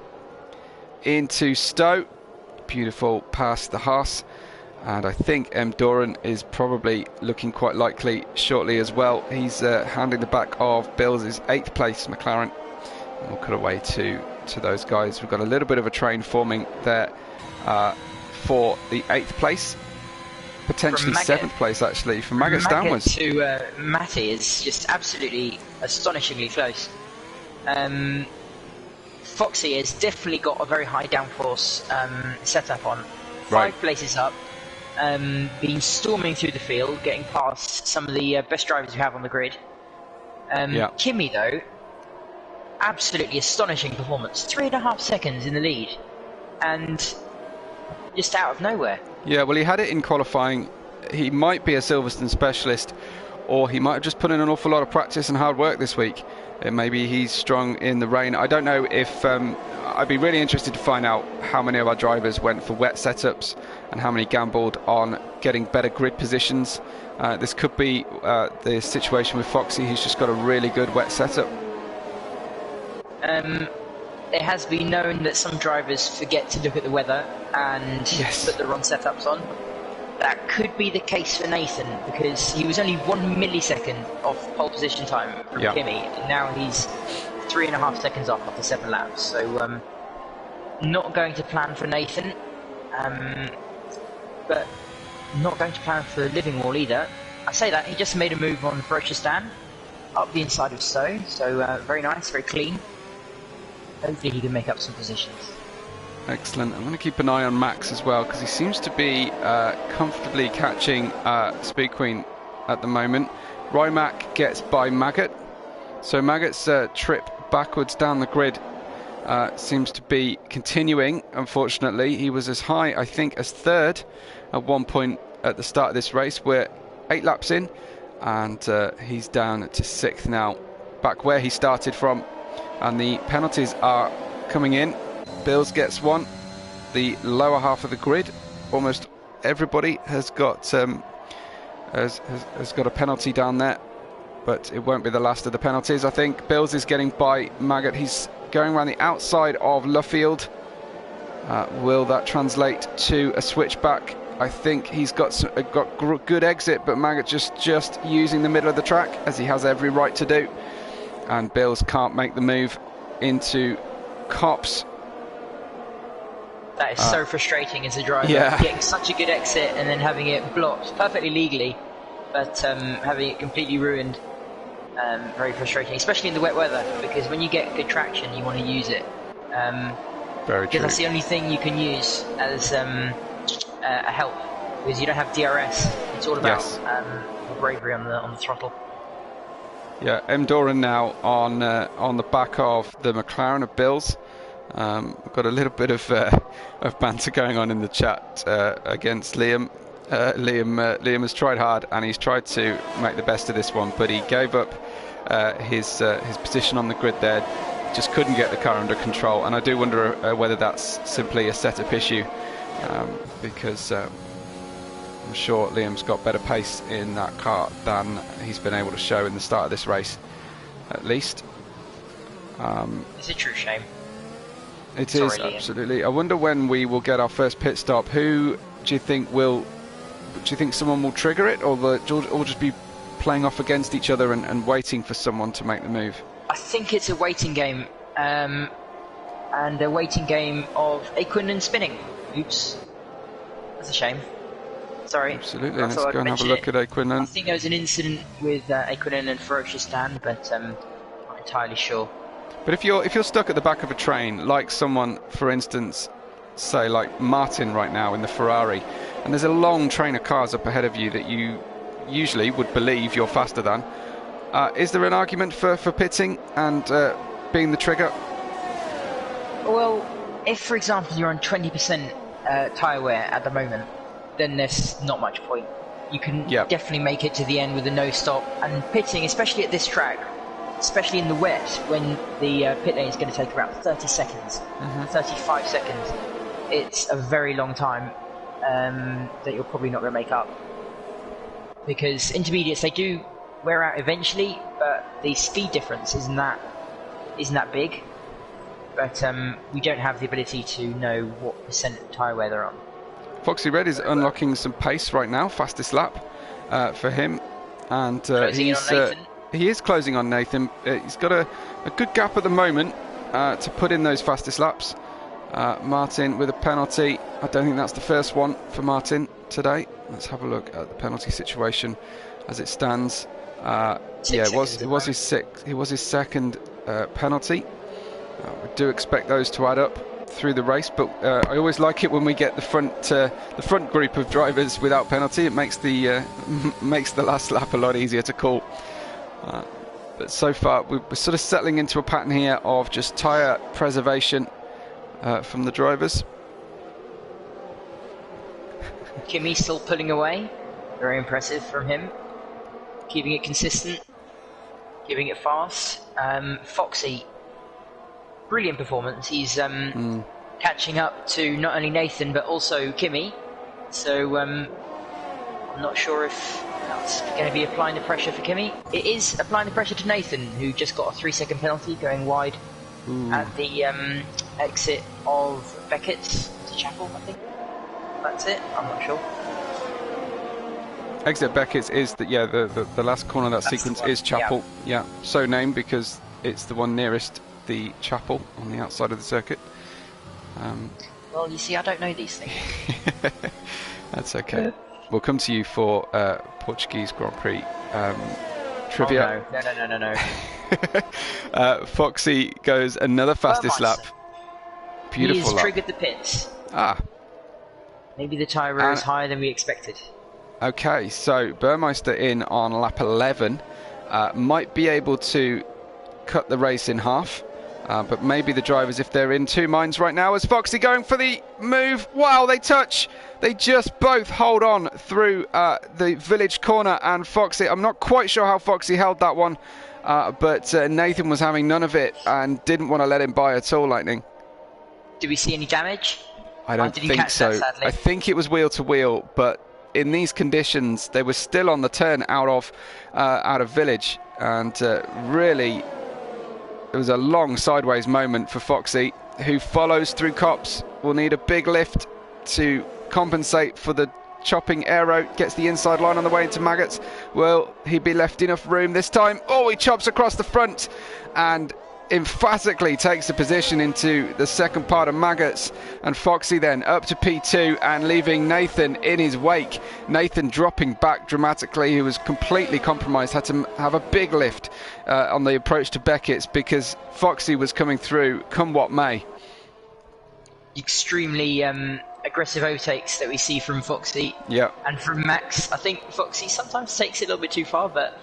into Stowe. Beautiful past the Haas. And I think M. Doran is probably looking quite likely shortly as well. He's handing the back of Bill's 8th place McLaren. And we'll cut away to those guys. We've got a little bit of a train forming there for the 8th place. Potentially 7th place actually for Maggots downwards. To Matty is just absolutely astonishingly close. Foxy has definitely got a very high downforce setup on. 5 places up. Been storming through the field, getting past some of the best drivers we have on the grid. Kimi, though, absolutely astonishing performance. 3.5 seconds in the lead, and just out of nowhere. Yeah, well, he had it in qualifying. He might be a Silverstone specialist, or he might have just put in an awful lot of practice and hard work this week. Maybe he's strong in the rain. I don't know if... I'd be really interested to find out how many of our drivers went for wet setups and how many gambled on getting better grid positions. This could be the situation with Foxy. He's just got a really good wet setup. It has been known that some drivers forget to look at the weather and put the wrong setups on. That could be the case for Nathan, because he was only 1 millisecond off pole position time from Kimi, and now he's 3.5 seconds off after 7 laps. So not going to plan for Nathan, but not going to plan for Livingwall either. I say that, he just made a move on Ferocious up the inside of Stowe, so very nice, very clean. Hopefully he can make up some positions. Excellent. I'm going to keep an eye on Max as well, because he seems to be comfortably catching Speed Queen at the moment. Rymac gets by Maggot, so Maggot's trip backwards down the grid seems to be continuing, unfortunately. He was as high, I think, as third at one point at the start of this race. We're 8 laps in, and he's down to 6th now, back where he started from. And the penalties are coming in. Bills gets one. The lower half of the grid, almost everybody has got has got a penalty down there, but it won't be the last of the penalties. I think Bills is getting by Maggot. He's going around the outside of Luffield. Will that translate to a switchback? I think he's got good exit, but Maggot just using the middle of the track, as he has every right to do. And Bills can't make the move into Cops. That is so frustrating as a driver. Yeah. Getting such a good exit and then having it blocked perfectly legally, but having it completely ruined. Very frustrating, especially in the wet weather, because when you get good traction, you want to use it. Very true. Because that's the only thing you can use as a help, because you don't have DRS. It's all about bravery on the throttle. Yeah, M. Doran now on the back of the McLaren of Bills. We've got a little bit of banter going on in the chat against Liam. Liam has tried hard, and he's tried to make the best of this one, but he gave up his position on the grid there. Just couldn't get the car under control, and I do wonder whether that's simply a setup issue, because I'm sure Liam's got better pace in that car than he's been able to show in the start of this race, at least. It's a true shame. It is, absolutely. I wonder when we will get our first pit stop. Who do you think will? Do you think someone will trigger it, or will all just be playing off against each other and waiting for someone to make the move? I think it's a waiting game, and a waiting game of Aquin and spinning. Oops, that's a shame. Sorry. Absolutely. Let's go and have a look at Aquin. I think there was an incident with Aquin and Ferocious Dan, but I'm not entirely sure. But if you're stuck at the back of a train, like someone, for instance, say like Martin right now in the Ferrari, and there's a long train of cars up ahead of you that you usually would believe you're faster than, is there an argument for pitting and being the trigger? Well, if for example you're on 20% tyre wear at the moment, then there's not much point. You can definitely make it to the end with a no stop, and pitting, especially at this track, especially in the wet, when the pit lane is going to take about 30 seconds, 35 seconds. It's a very long time that you're probably not going to make up. Because intermediates, they do wear out eventually, but the speed difference isn't that big. But we don't have the ability to know what percent of tyre wear they're on. Foxy Red is unlocking some pace right now, fastest lap for him. And he is closing on Nathan. He's got a good gap at the moment to put in those fastest laps. Martin with a penalty. I don't think that's the first one for Martin today. Let's have a look at the penalty situation as it stands. It was his second penalty. We do expect those to add up through the race, but I always like it when we get the front group of drivers without penalty. It makes the last lap a lot easier to call. But so far we're sort of settling into a pattern here of just tyre preservation from the drivers. Kimi still pulling away. Very impressive from him. Keeping it consistent. Keeping it fast. Foxy, brilliant performance. He's catching up to not only Nathan but also Kimi. So I'm not sure if that's going to be applying the pressure for Kimi. It is applying the pressure to Nathan, who just got a 3-second penalty going wide at the exit of Beckett's to Chapel, I think. That's it. I'm not sure. Exit Beckett's is the last corner of that sequence is Chapel. Yeah, so named because it's the one nearest the chapel on the outside of the circuit. Well, you see, I don't know these things. That's okay. We'll come to you for Portuguese Grand Prix trivia. Oh, no. Foxy goes another fastest lap. Beautiful He's lap. triggered the pits. Maybe the tyre wear is higher than we expected. Okay, so Burmeister in on lap 11 might be able to cut the race in half But maybe the drivers, if they're in two minds right now, as Foxy going for the move. Wow, they touch. They just both hold on through the village corner, and Foxy, I'm not quite sure how Foxy held that one, but Nathan was having none of it and didn't want to let him by at all, Lightning. Did we see any damage? I don't think so. I think it was wheel to wheel, but in these conditions, they were still on the turn out of village, and really, it was a long sideways moment for Foxy, who follows through cops. Will need a big lift to compensate for the chopping aero. Gets the inside line on the way into Maggots. Will he be left enough room this time? Oh, he chops across the front and emphatically takes a position into the second part of Maggots, and Foxy then up to P2 and leaving Nathan in his wake. Nathan dropping back dramatically, who was completely compromised, had to have a big lift on the approach to Beckett's because Foxy was coming through come what may. Extremely aggressive overtakes that we see from Foxy and from Max. I think Foxy sometimes takes it a little bit too far, but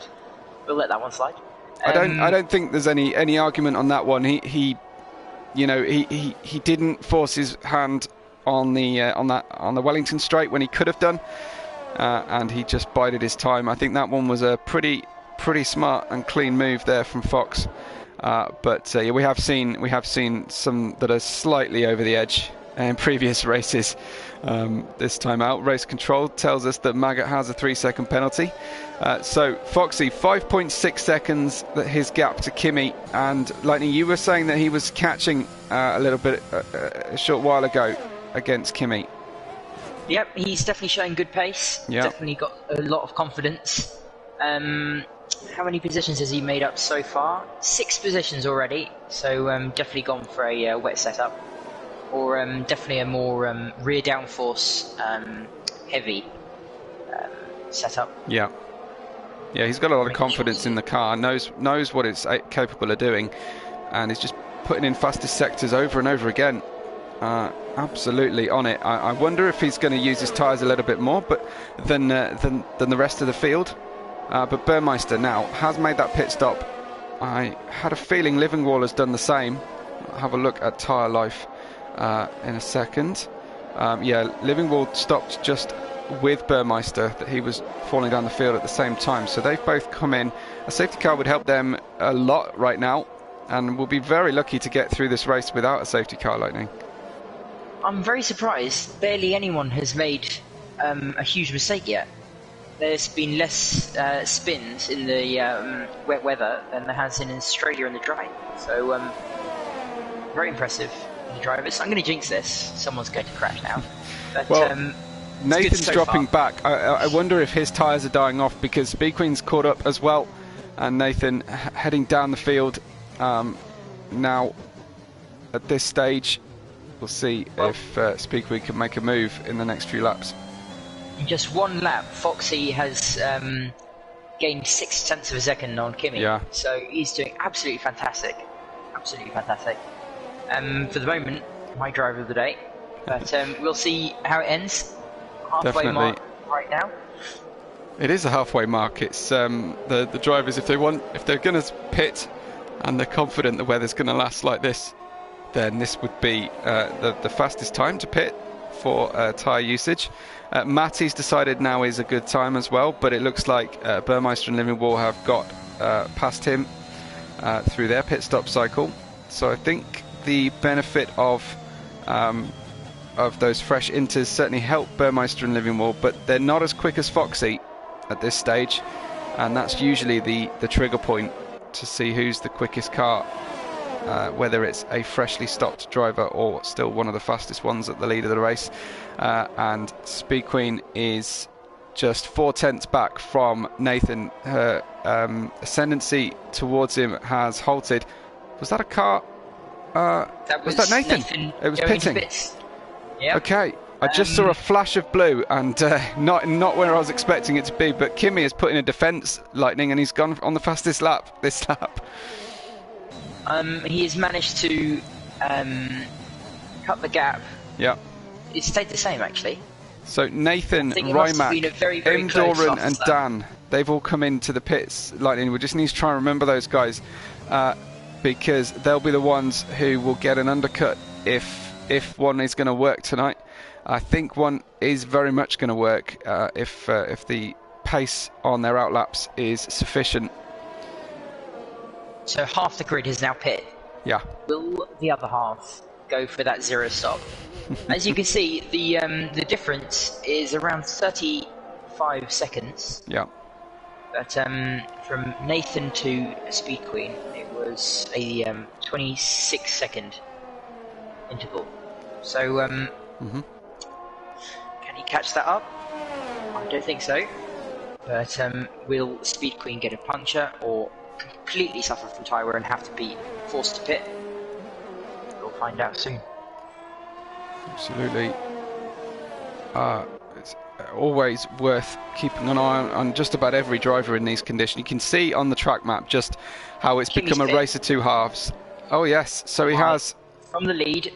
we'll let that one slide. I don't think there's any argument on that one. He didn't force his hand on the Wellington straight when he could have done, and he just bided his time. I think that one was a pretty smart and clean move there from Fox. But we have seen some that are slightly over the edge in previous races. This time out, race control tells us that Maggot has a 3-second penalty. So Foxy, 5.6 seconds, his gap to Kimi. And Lightning, you were saying that he was catching a little bit a short while ago against Kimi. Yep, he's definitely showing good pace. Yep. Definitely got a lot of confidence. How many positions has he made up so far? 6 positions already. So definitely gone for a wet setup, or definitely a more rear downforce heavy setup. Yeah, he's got a lot of confidence in the car. Knows what it's capable of doing, and he's just putting in fastest sectors over and over again. Absolutely on it. I wonder if he's going to use his tyres a little bit more, but than the rest of the field. But Burmeister now has made that pit stop. I had a feeling Livingwall has done the same. I'll have a look at tyre life in a second. Livingwall stopped just with Burmeister, that he was falling down the field at the same time. So they've both come in. A safety car would help them a lot right now, and we'll be very lucky to get through this race without a safety car, Lightning. I'm very surprised. Barely anyone has made a huge mistake yet. There's been less spins in the wet weather than there has in Australia in the dry. So very impressive, the drivers. I'm going to jinx this. Someone's going to crash now. But, well, Nathan's dropping back. I wonder if his tyres are dying off, because Speed Queen's caught up as well, and Nathan heading down the field now at this stage. We'll see if Speed Queen can make a move in the next few laps. In just one lap, Foxy has gained 0.6 of a second on Kimi. Yeah. So he's doing absolutely fantastic. Absolutely fantastic. For the moment, my driver of the day. But we'll see how it ends. Halfway mark right now. It is a halfway mark. It's the drivers, if they're going to pit and they're confident the weather's going to last like this, then this would be the fastest time to pit for tyre usage. Matty's decided now is a good time as well, but it looks like Burmeister and Livingwall have got past him through their pit stop cycle. So I think the benefit of those fresh inters certainly help Burmeister and Livingwall, but they're not as quick as Foxy at this stage, and that's usually the trigger point to see who's the quickest car, whether it's a freshly stopped driver or still one of the fastest ones at the lead of the race. And Speed Queen is just 0.4 back from Nathan. Her ascendancy towards him has halted. Was that a car? Was that Nathan? It was pitting. Yep. Okay, I just saw a flash of blue, and not where I was expecting it to be, but Kimi has put in a defence, Lightning, and he's gone on the fastest lap this lap. He has managed to cut the gap. Yeah. It stayed the same, actually. So Nathan, Rymac, Doran and Dan, they've all come into the pits, Lightning. We just need to try and remember those guys. because they'll be the ones who will get an undercut if one is going to work tonight. I think one is very much going to work if the pace on their outlaps is sufficient. So half the grid is now pit. Yeah. Will the other half go for that zero stop? As you can see, the difference is around 35 seconds. Yeah. But from Nathan to Speed Queen, it was a 26-second interval. So, can he catch that up? I don't think so. But will Speed Queen get a puncture or completely suffer from tyre wear and have to be forced to pit? We'll find out soon. Absolutely. It's always worth keeping an eye on just about every driver in these conditions. You can see on the track map just how it's become a race of two halves. Oh yes, so he has from the lead,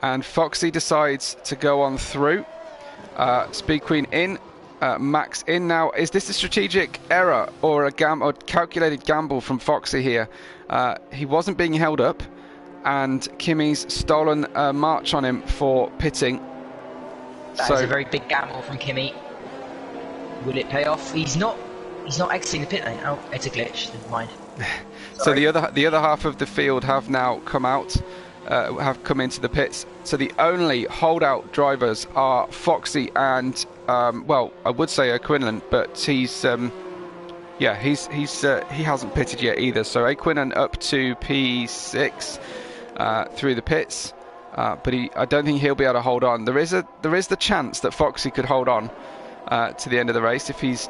and Foxy decides to go on through. Speed Queen in, Max in now. Is this a strategic error or a calculated gamble from Foxy here? He wasn't being held up, and Kimmy's stolen a march on him for pitting. That is a very big gamble from Kimmy. Will it pay off? He's not exiting the pit lane. Oh, it's a glitch. Never mind. So the other half of the field have now come out, have come into the pits. So the only holdout drivers are Foxy and well, I would say Quinlan, but he hasn't pitted yet either. So Quinlan up to P6 through the pits. But I don't think he'll be able to hold on. There is the chance that Foxy could hold on to the end of the race if he's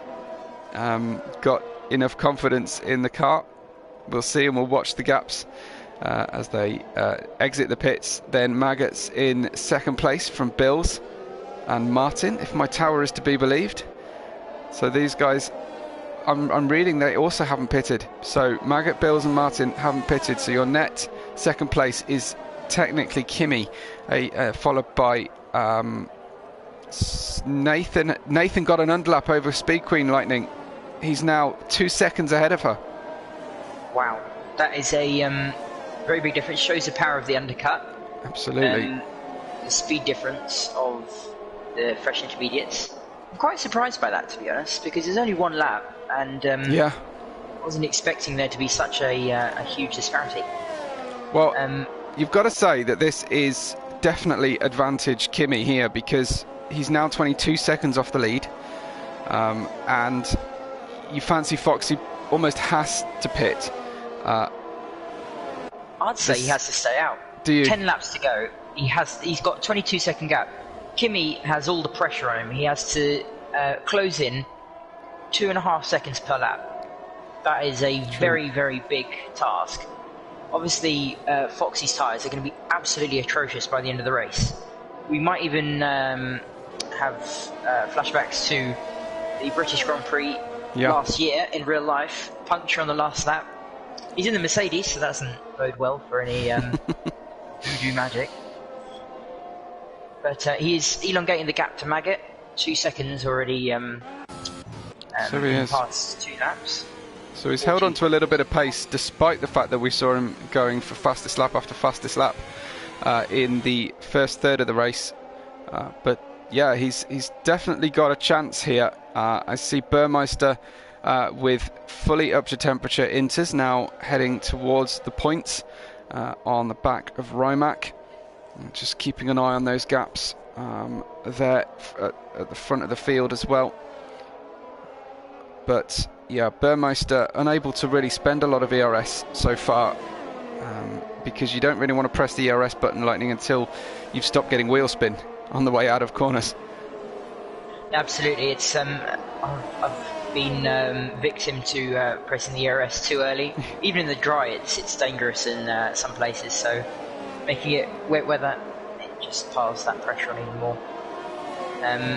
got enough confidence in the car. We'll see, and we'll watch the gaps as they exit the pits. Then Maggots in second place from Bills and Martin, if my tower is to be believed. So these guys, I'm reading they also haven't pitted. So Maggot, Bills and Martin haven't pitted. So your net second place is technically Kimmy, followed by Nathan. Nathan got an underlap over Speed Queen Lightning. He's now 2 seconds ahead of her. Wow, that is a very big difference. Shows the power of the undercut. Absolutely. The speed difference of the fresh intermediates. I'm quite surprised by that, to be honest, because there's only one lap, and yeah, wasn't expecting there to be such a huge disparity. Well, you've got to say that this is definitely advantage Kimmy here, because he's now 22 seconds off the lead, and you fancy Foxy almost has to pit. I'd say he has to stay out. Do you? 10 laps to go. He's got 22-second gap. Kimmy has all the pressure on him. He has to close in 2.5 seconds per lap. That is a very, very big task. Obviously, Foxy's tyres are going to be absolutely atrocious by the end of the race. We might even have flashbacks to the British Grand Prix last year in real life. Puncture on the last lap. He's in the Mercedes, so that doesn't bode well for any voodoo magic. But he's elongating the gap to Maggot. 2 seconds already so he is. past 2 laps. So he's held on to a little bit of pace, despite the fact that we saw him going for fastest lap after fastest lap in the first third of the race. But yeah, he's definitely got a chance here. I see Burmeister with fully up to temperature inters now heading towards the points on the back of Rimac. Just keeping an eye on those gaps there at the front of the field as well. But yeah, Burmeister unable to really spend a lot of ERS so far, because you don't really want to press the ERS button, Lightning, until you've stopped getting wheel spin on the way out of corners. Absolutely, it's I've been victim to pressing the ERS too early. Even in the dry, it's dangerous in some places. So making it wet weather, it just piles that pressure on even more.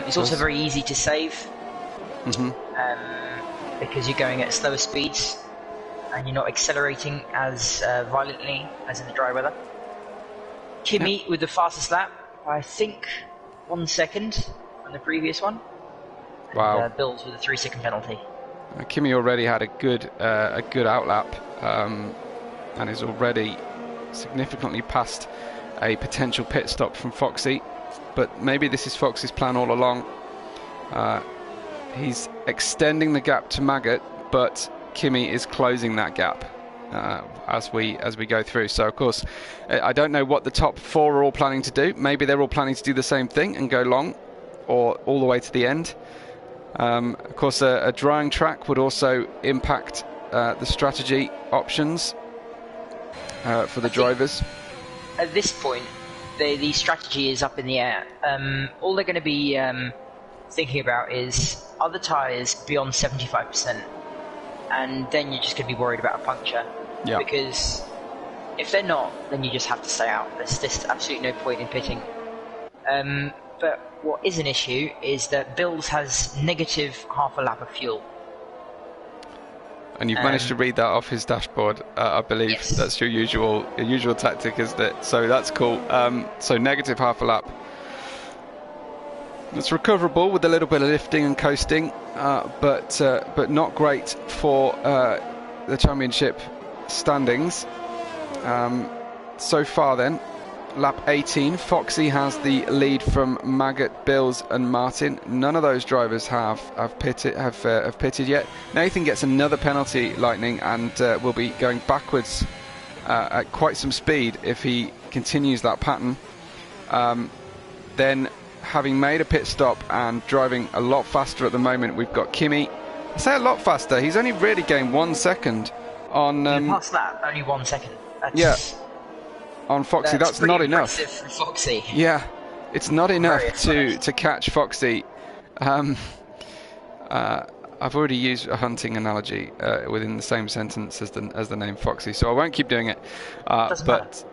It's also very easy to save. Because you're going at slower speeds and you're not accelerating as violently as in the dry weather. Kimmy with the fastest lap, I think 1 second from the previous one. Wow. And, Bills with a 3-second penalty. Kimmy already had a good outlap. and is already significantly past a potential pit stop from Foxy. But maybe this is Foxy's plan all along. He's extending the gap to Maggot, but Kimi is closing that gap as we go through. So of course, I don't know what the top four are all planning to do. Maybe they're all planning to do the same thing and go long, or all the way to the end. Of course, a drying track would also impact the strategy options for the drivers. At this point, the strategy is up in the air. All they're going to be thinking about is, are the tyres beyond 75%? And then you're just going to be worried about a puncture. Yeah. Because if they're not, then you just have to stay out. There's just absolutely no point in pitting. But what is an issue is that Bills has negative half a lap of fuel. And you've managed to read that off his dashboard, I believe. Yes. That's your usual tactic, isn't it? So that's cool. So negative half a lap. It's recoverable with a little bit of lifting and coasting, but not great for the championship standings. So far then, lap 18, Foxy has the lead from Maggot, Bills and Martin. None of those drivers have pitted yet. Nathan gets another penalty, Lightning, and will be going backwards at quite some speed if he continues that pattern. Then, having made a pit stop and driving a lot faster at the moment, we've got Kimi. I say a lot faster, he's only really gained 1 second on... past that, only 1 second. That's, yeah, on Foxy, that's not enough. For Foxy. Yeah, it's not enough to catch Foxy. I've already used a hunting analogy within the same sentence as the name Foxy, so I won't keep doing it. But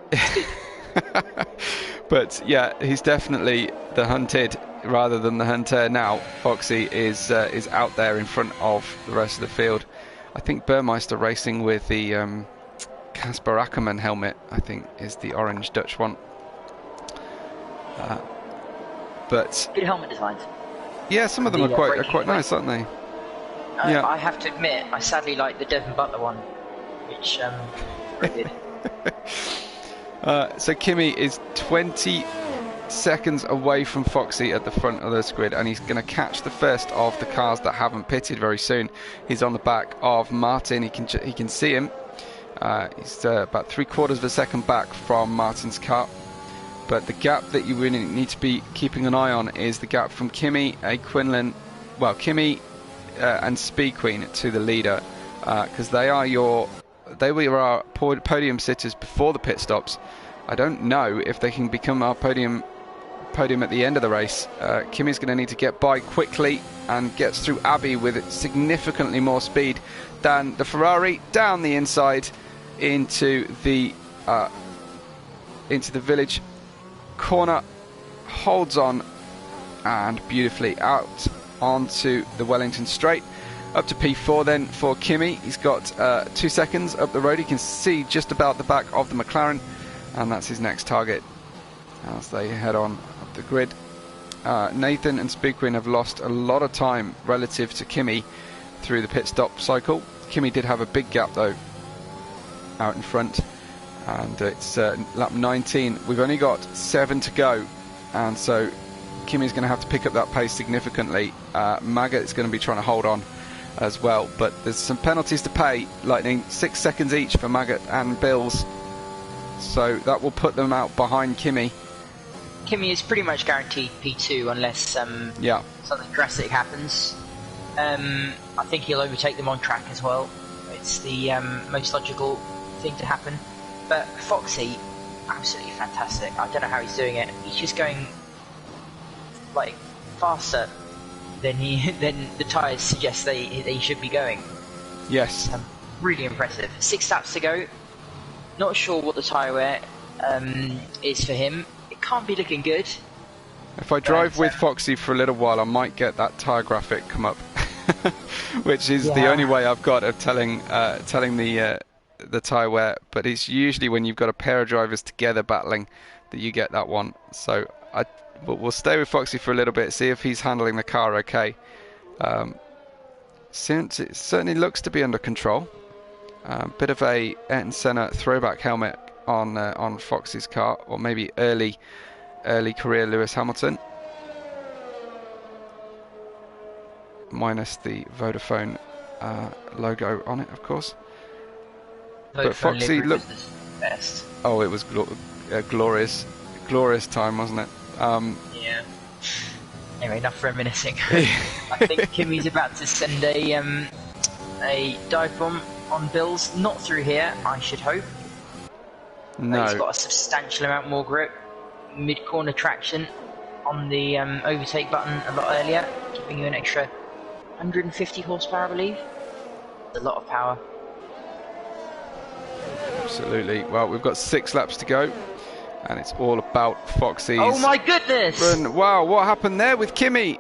but yeah, he's definitely the hunted rather than the hunter now. Foxy is out there in front of the rest of the field. I think Burmeister racing with the Casper Ackermann helmet, I think, is the orange Dutch one. But good helmet designs. Yeah, some of them are quite nice, aren't they? Yeah. I have to admit, I sadly like the Devon Butler one, which very good. So Kimi is 20 seconds away from Foxy at the front of the grid, and he's going to catch the first of the cars that haven't pitted very soon. He's on the back of Martin. He can see him. He's about 3/4 of a second back from Martin's car. But the gap that you really need to be keeping an eye on is the gap from Kimi, Kimi and Speed Queen to the leader, because they were our podium sitters before the pit stops. I don't know if they can become our podium at the end of the race. Kimi's going to need to get by quickly and gets through Abbey with significantly more speed than the Ferrari, down the inside into the village corner, holds on and beautifully out onto the Wellington straight, up to P4 then for Kimi. He's got 2 seconds up the road. He can see just about the back of the McLaren, and that's his next target as they head on up the grid. Nathan and Speed Queen have lost a lot of time relative to Kimi through the pit stop cycle. Kimi did have a big gap though out in front, and it's lap 19. We've only got 7 to go, and so Kimi's going to have to pick up that pace significantly. Maggot is going to be trying to hold on as well, but there's some penalties to pay, Lightning. 6 seconds each for Maggot and Bills, so that will put them out behind Kimi. Kimi is pretty much guaranteed P2 unless something drastic happens. I think he'll overtake them on track as well. It's the most logical thing to happen. But Foxy, absolutely fantastic. I don't know how he's doing it. He's just going like faster than the tyres suggest they should be going. Yes. Really impressive. 6 laps to go. Not sure what the tyre wear is for him. It can't be looking good. If I drive with Foxy for a little while, I might get that tyre graphic come up, which is the only way I've got of telling the tyre wear. But it's usually when you've got a pair of drivers together battling that you get that one. So we'll stay with Foxy for a little bit, see if he's handling the car okay. Since it certainly looks to be under control. Bit of a Ayrton Senna throwback helmet on Fox's car, or maybe early career Lewis Hamilton, minus the Vodafone logo on it, of course. But Foxy looked best. Oh, it was glorious time, wasn't it? Yeah. Anyway, enough reminiscing. I think Kimi's about to send a dive bomb on Bills, not through here, I should hope. No. He's got a substantial amount more grip. Mid-corner traction on the overtake button a lot earlier, giving you an extra 150 horsepower, I believe. That's a lot of power. Absolutely. Well, we've got 6 laps to go, and it's all about Foxy's. Oh my goodness! Run. Wow, what happened there with Kimi?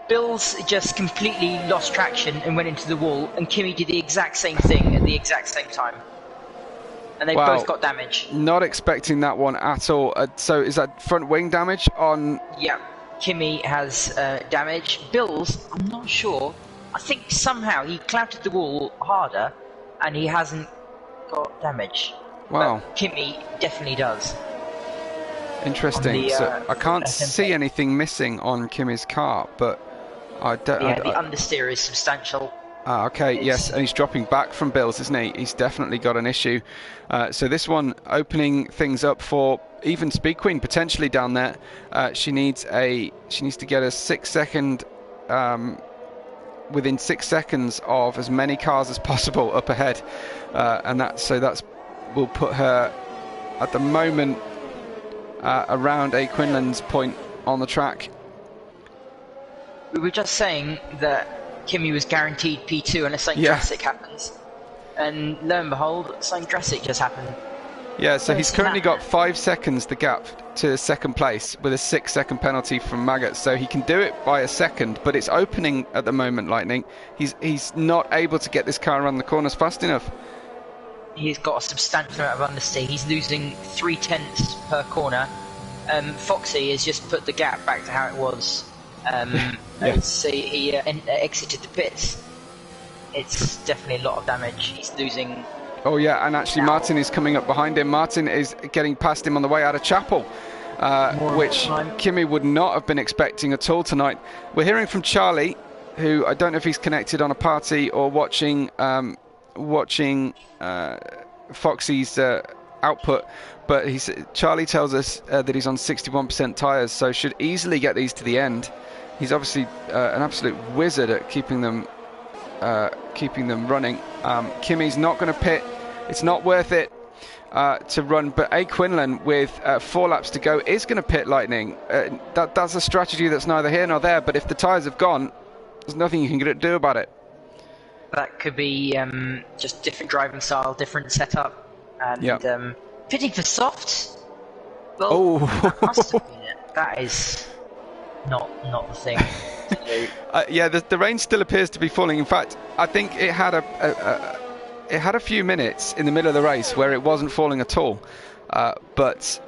Bills just completely lost traction and went into the wall, and Kimi did the exact same thing at the exact same time. And they both got damage. Not expecting that one at all. So is that front wing damage on? Yeah, Kimi has damage. Bills, I'm not sure. I think somehow he clouted the wall harder, and he hasn't got damage. Wow. But Kimi definitely does. Interesting. So I can't see anything missing on Kimi's car, but the understeer is substantial. Okay, yes, and he's dropping back from Bills, isn't he? He's definitely got an issue. So this one opening things up for even Speed Queen potentially down there. She needs to get a 6 second within 6 seconds of as many cars as possible up ahead, and that's will put her at the moment around a Quinlan's point on the track. We were just saying that Kimi was guaranteed P2 unless something drastic happens, and lo and behold, something drastic just happened. Yeah, so he's currently got 5 seconds the gap to second place with a 6 second penalty from Maggot, so he can do it by a second, but it's opening at the moment, Lightning. He's not able to get this car around the corners fast enough. He's got a substantial amount of understeer. He's losing 3/10 per corner. Foxy has just put the gap back to how it was. So he exited the pits. It's definitely a lot of damage. He's losing. Oh yeah, and actually Martin is coming up behind him. Martin is getting past him on the way out of Chapel, which Kimi would not have been expecting at all tonight. We're hearing from Charlie, who I don't know if he's connected on a party or watching Foxy's output, but Charlie tells us that he's on 61% tyres, so should easily get these to the end. He's obviously an absolute wizard at keeping them running. Kimi's not going to pit. It's not worth it to run, but A. Quinlan with 4 laps to go is going to pit, Lightning. That's a strategy that's neither here nor there, but if the tyres have gone, there's nothing you can do about it. That could be just different driving style, different setup, and pitting for softs. Well, that must have been it. That is not the thing to do. Yeah, the rain still appears to be falling. In fact, I think it had a few minutes in the middle of the race where it wasn't falling at all, but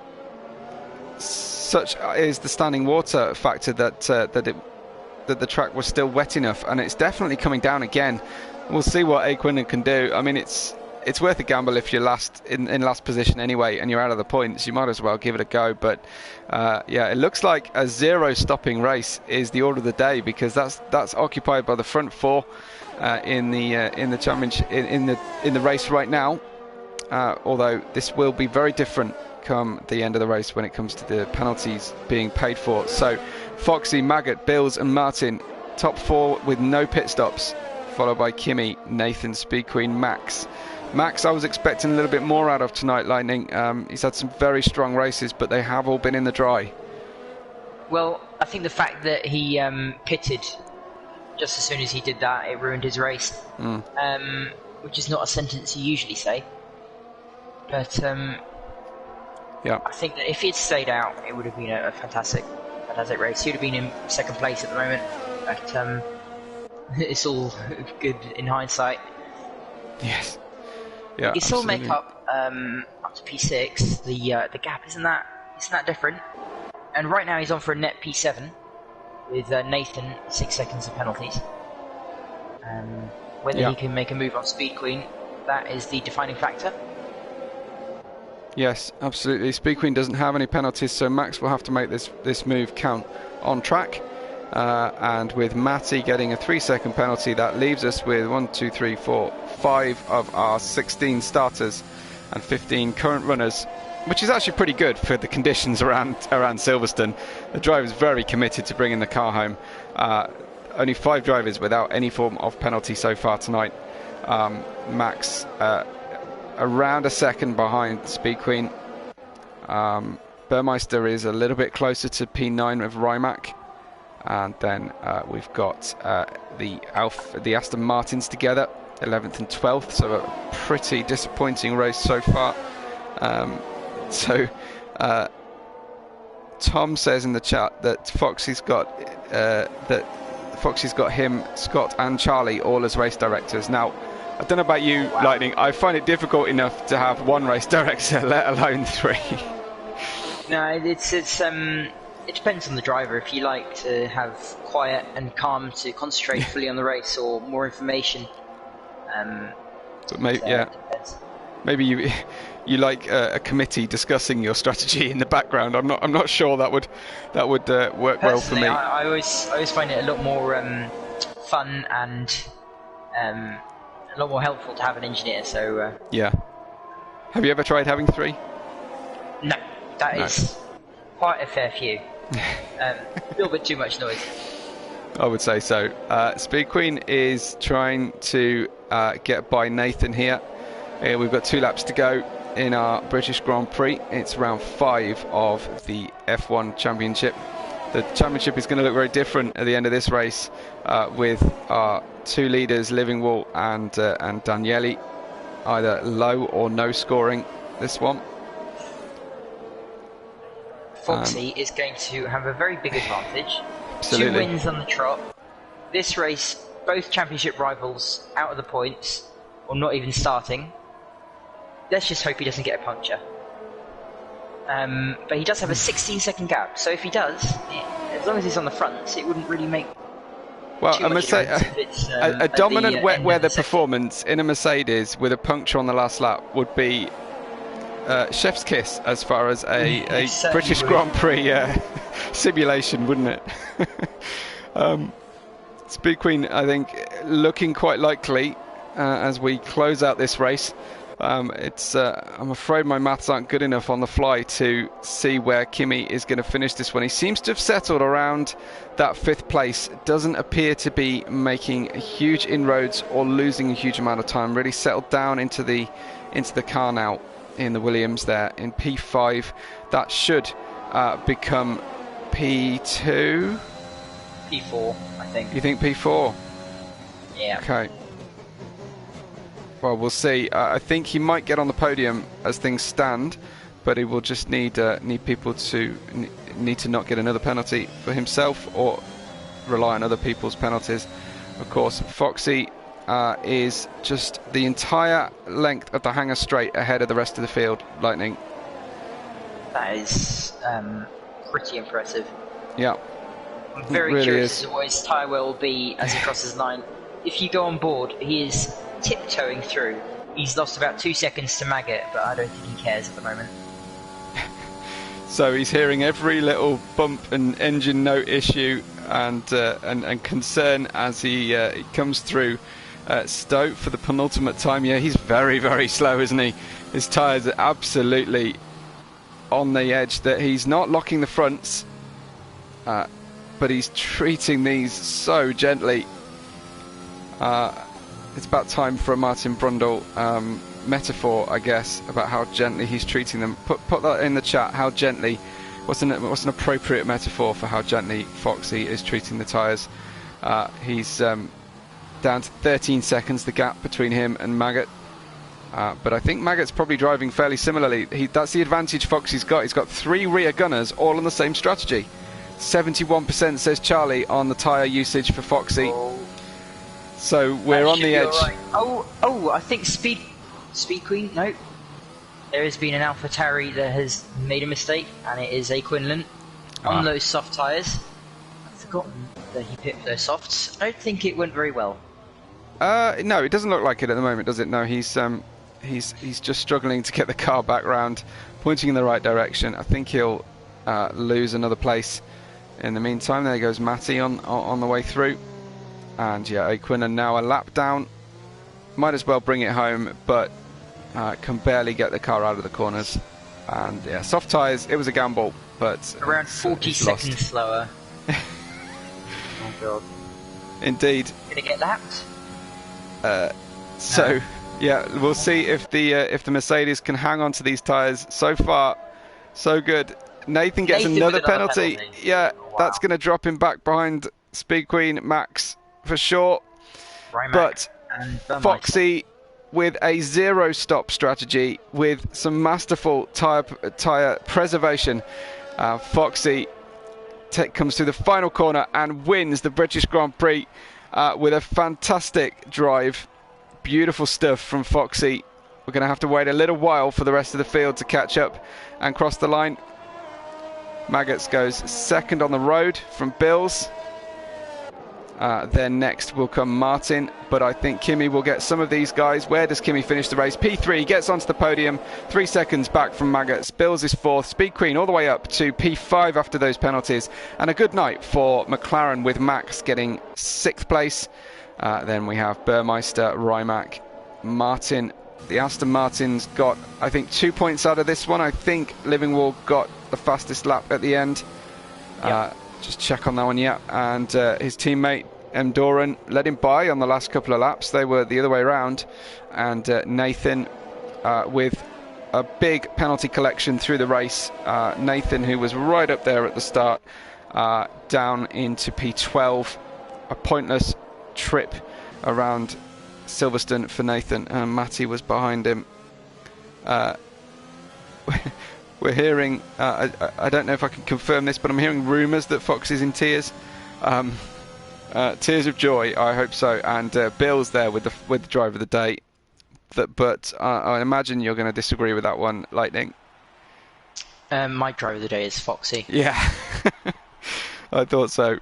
such is the standing water factor that the track was still wet enough, and it's definitely coming down again. We'll see what A. Quinlan can do. I mean, it's worth a gamble if you're in last position anyway and you're out of the points. You might as well give it a go. But yeah, it looks like a 0 stopping race is the order of the day, because that's occupied by the front 4 in the championship in the race right now. Although this will be very different come the end of the race when it comes to the penalties being paid for. So Foxy, Maggot, Bills and Martin, top 4 with no pit stops, followed by Kimi, Nathan, Speed Queen, Max. Max, I was expecting a little bit more out of tonight, Lightning. He's had some very strong races, but they have all been in the dry. Well, I think the fact that he pitted just as soon as he did that, it ruined his race. Which is not a sentence you usually say. But yeah, I think that if he had stayed out, it would have been a fantastic race. He would have been in second place at the moment. But it's all good in hindsight. Yes. Yeah. You still make up to P6. The gap isn't that different. And right now he's on for a net P7 with Nathan 6 seconds of penalties. Whether he can make a move on Speed Queen, that is the defining factor. Yes, absolutely. Speed Queen doesn't have any penalties, so Max will have to make this move count on track. And with Matty getting a 3-second penalty, that leaves us with 1, 2, 3, 4, 5 of our 16 starters and 15 current runners, which is actually pretty good for the conditions around Silverstone. The driver's very committed to bringing the car home. Only 5 drivers without any form of penalty so far tonight. Max around a second behind Speed Queen. Burmeister is a little bit closer to P9 with Rimac. And then we've got the Aston Martins together, 11th and 12th, so a pretty disappointing race so far. Tom says in the chat that Foxy's got him, Scott and Charlie all as race directors. Now, I don't know about you, wow. Lightning, I find it difficult enough to have 1 race director, let alone 3. No, it depends on the driver. If you like to have quiet and calm to concentrate fully on the race, or more information. But maybe you like a committee discussing your strategy in the background. I'm not sure that would work well for me. I always find it a lot more fun and a lot more helpful to have an engineer. So yeah. Have you ever tried having 3? No, that is quite a fair few. A little bit too much noise. I would say so. Speed Queen is trying to get by Nathan here. We've got 2 laps to go in our British Grand Prix. It's round 5 of the F1 Championship. The championship is going to look very different at the end of this race, with our 2 leaders, Livingwall and Daniele, either low or no scoring this one. Foxy is going to have a very big advantage. Absolutely. 2 wins on the trot. This race, both championship rivals out of the points, or not even starting. Let's just hope he doesn't get a puncture. But he does have a 16-second gap, so if he does, as long as he's on the front, it wouldn't really make. Well, I must say, a dominant wet weather performance in a Mercedes with a puncture on the last lap would be chef's kiss as far as a British Grand Prix simulation, wouldn't it? Speed Queen, I think, looking quite likely as we close out this race. I'm afraid my maths aren't good enough on the fly to see where Kimi is going to finish this one. He seems to have settled around that 5th place. Doesn't appear to be making huge inroads or losing a huge amount of time. Really settled down into the car now in the Williams there in P5. That should become P2? P4, I think. You think P4? Yeah. Okay. Well, we'll see. I think he might get on the podium as things stand, but he will just need people to need to not get another penalty for himself or rely on other people's penalties. Of course, Foxy is just the entire length of the hangar straight ahead of the rest of the field. Lightning. That is pretty impressive. Yeah. I'm very curious as to what his tyre wear will be as he crosses the line. If you go on board, he is tiptoeing through. He's lost about 2 seconds to Maggot, but I don't think he cares at the moment. So he's hearing every little bump and engine note issue and concern as he comes through Stowe for the penultimate time. Yeah, he's very, very slow, isn't he? His tyres are absolutely on the edge. That he's not locking the fronts, but he's treating these so gently. It's about time for a Martin Brundle metaphor, I guess, about how gently he's treating them. Put that in the chat. How gently? What's an appropriate metaphor for how gently Foxy is treating the tyres? He's down to 13 seconds, the gap between him and Maggot. But I think Maggot's probably driving fairly similarly. That's the advantage Foxy's got. He's got 3 rear gunners all on the same strategy. 71% says Charlie on the tyre usage for Foxy. So we're on the edge. Right. Oh, I think Speed Queen, no. There has been an AlphaTauri that has made a mistake, and it is a Quinlan on those soft tyres. I've forgotten that he picked those softs. I don't think it went very well. No, it doesn't look like it at the moment, does it? No, he's just struggling to get the car back round, pointing in the right direction. I think he'll lose another place in the meantime. There goes Matty on the way through, and yeah, Aquin now a lap down. Might as well bring it home, but can barely get the car out of the corners. And yeah, soft tyres. It was a gamble, but around 40 seconds slower. Oh god. Indeed. Gonna get lapped. So yeah, we'll see if the Mercedes can hang on to these tyres. So far, so good. Nathan gets another penalty. Yeah, wow. That's going to drop him back behind Speed Queen Max for sure. But Foxy with a zero stop strategy with some masterful tyre preservation. Foxy comes through the final corner and wins the British Grand Prix with a fantastic drive. Beautiful stuff from Foxy. We're going to have to wait a little while for the rest of the field to catch up and cross the line. Maggots goes second on the road from Bills. Then next will come Martin, but I think Kimi will get some of these guys. Where does Kimi finish the race? P3 gets onto the podium, 3 seconds back from Maggots. Bills is fourth, Speed Queen all the way up to P5 after those penalties. And a good night for McLaren with Max getting 6th place. Then we have Burmeister, Rimac, Martin. The Aston Martin's got, I think, 2 points out of this one. I think Livingwall got the fastest lap at the end. Yep. Just check on that one, yeah. And his teammate, Doran, led him by on the last couple of laps. They were the other way around. And Nathan with a big penalty collection through the race. Nathan, who was right up there at the start, down into P12. A pointless trip around Silverstone for Nathan, and Matty was behind him. We're hearing, I don't know if I can confirm this, but I'm hearing rumours that Fox is in tears. Tears of joy, I hope so. And Bill's there with the driver of the day. But I imagine you're going to disagree with that one, Lightning. My driver of the day is Foxy. Yeah, I thought so.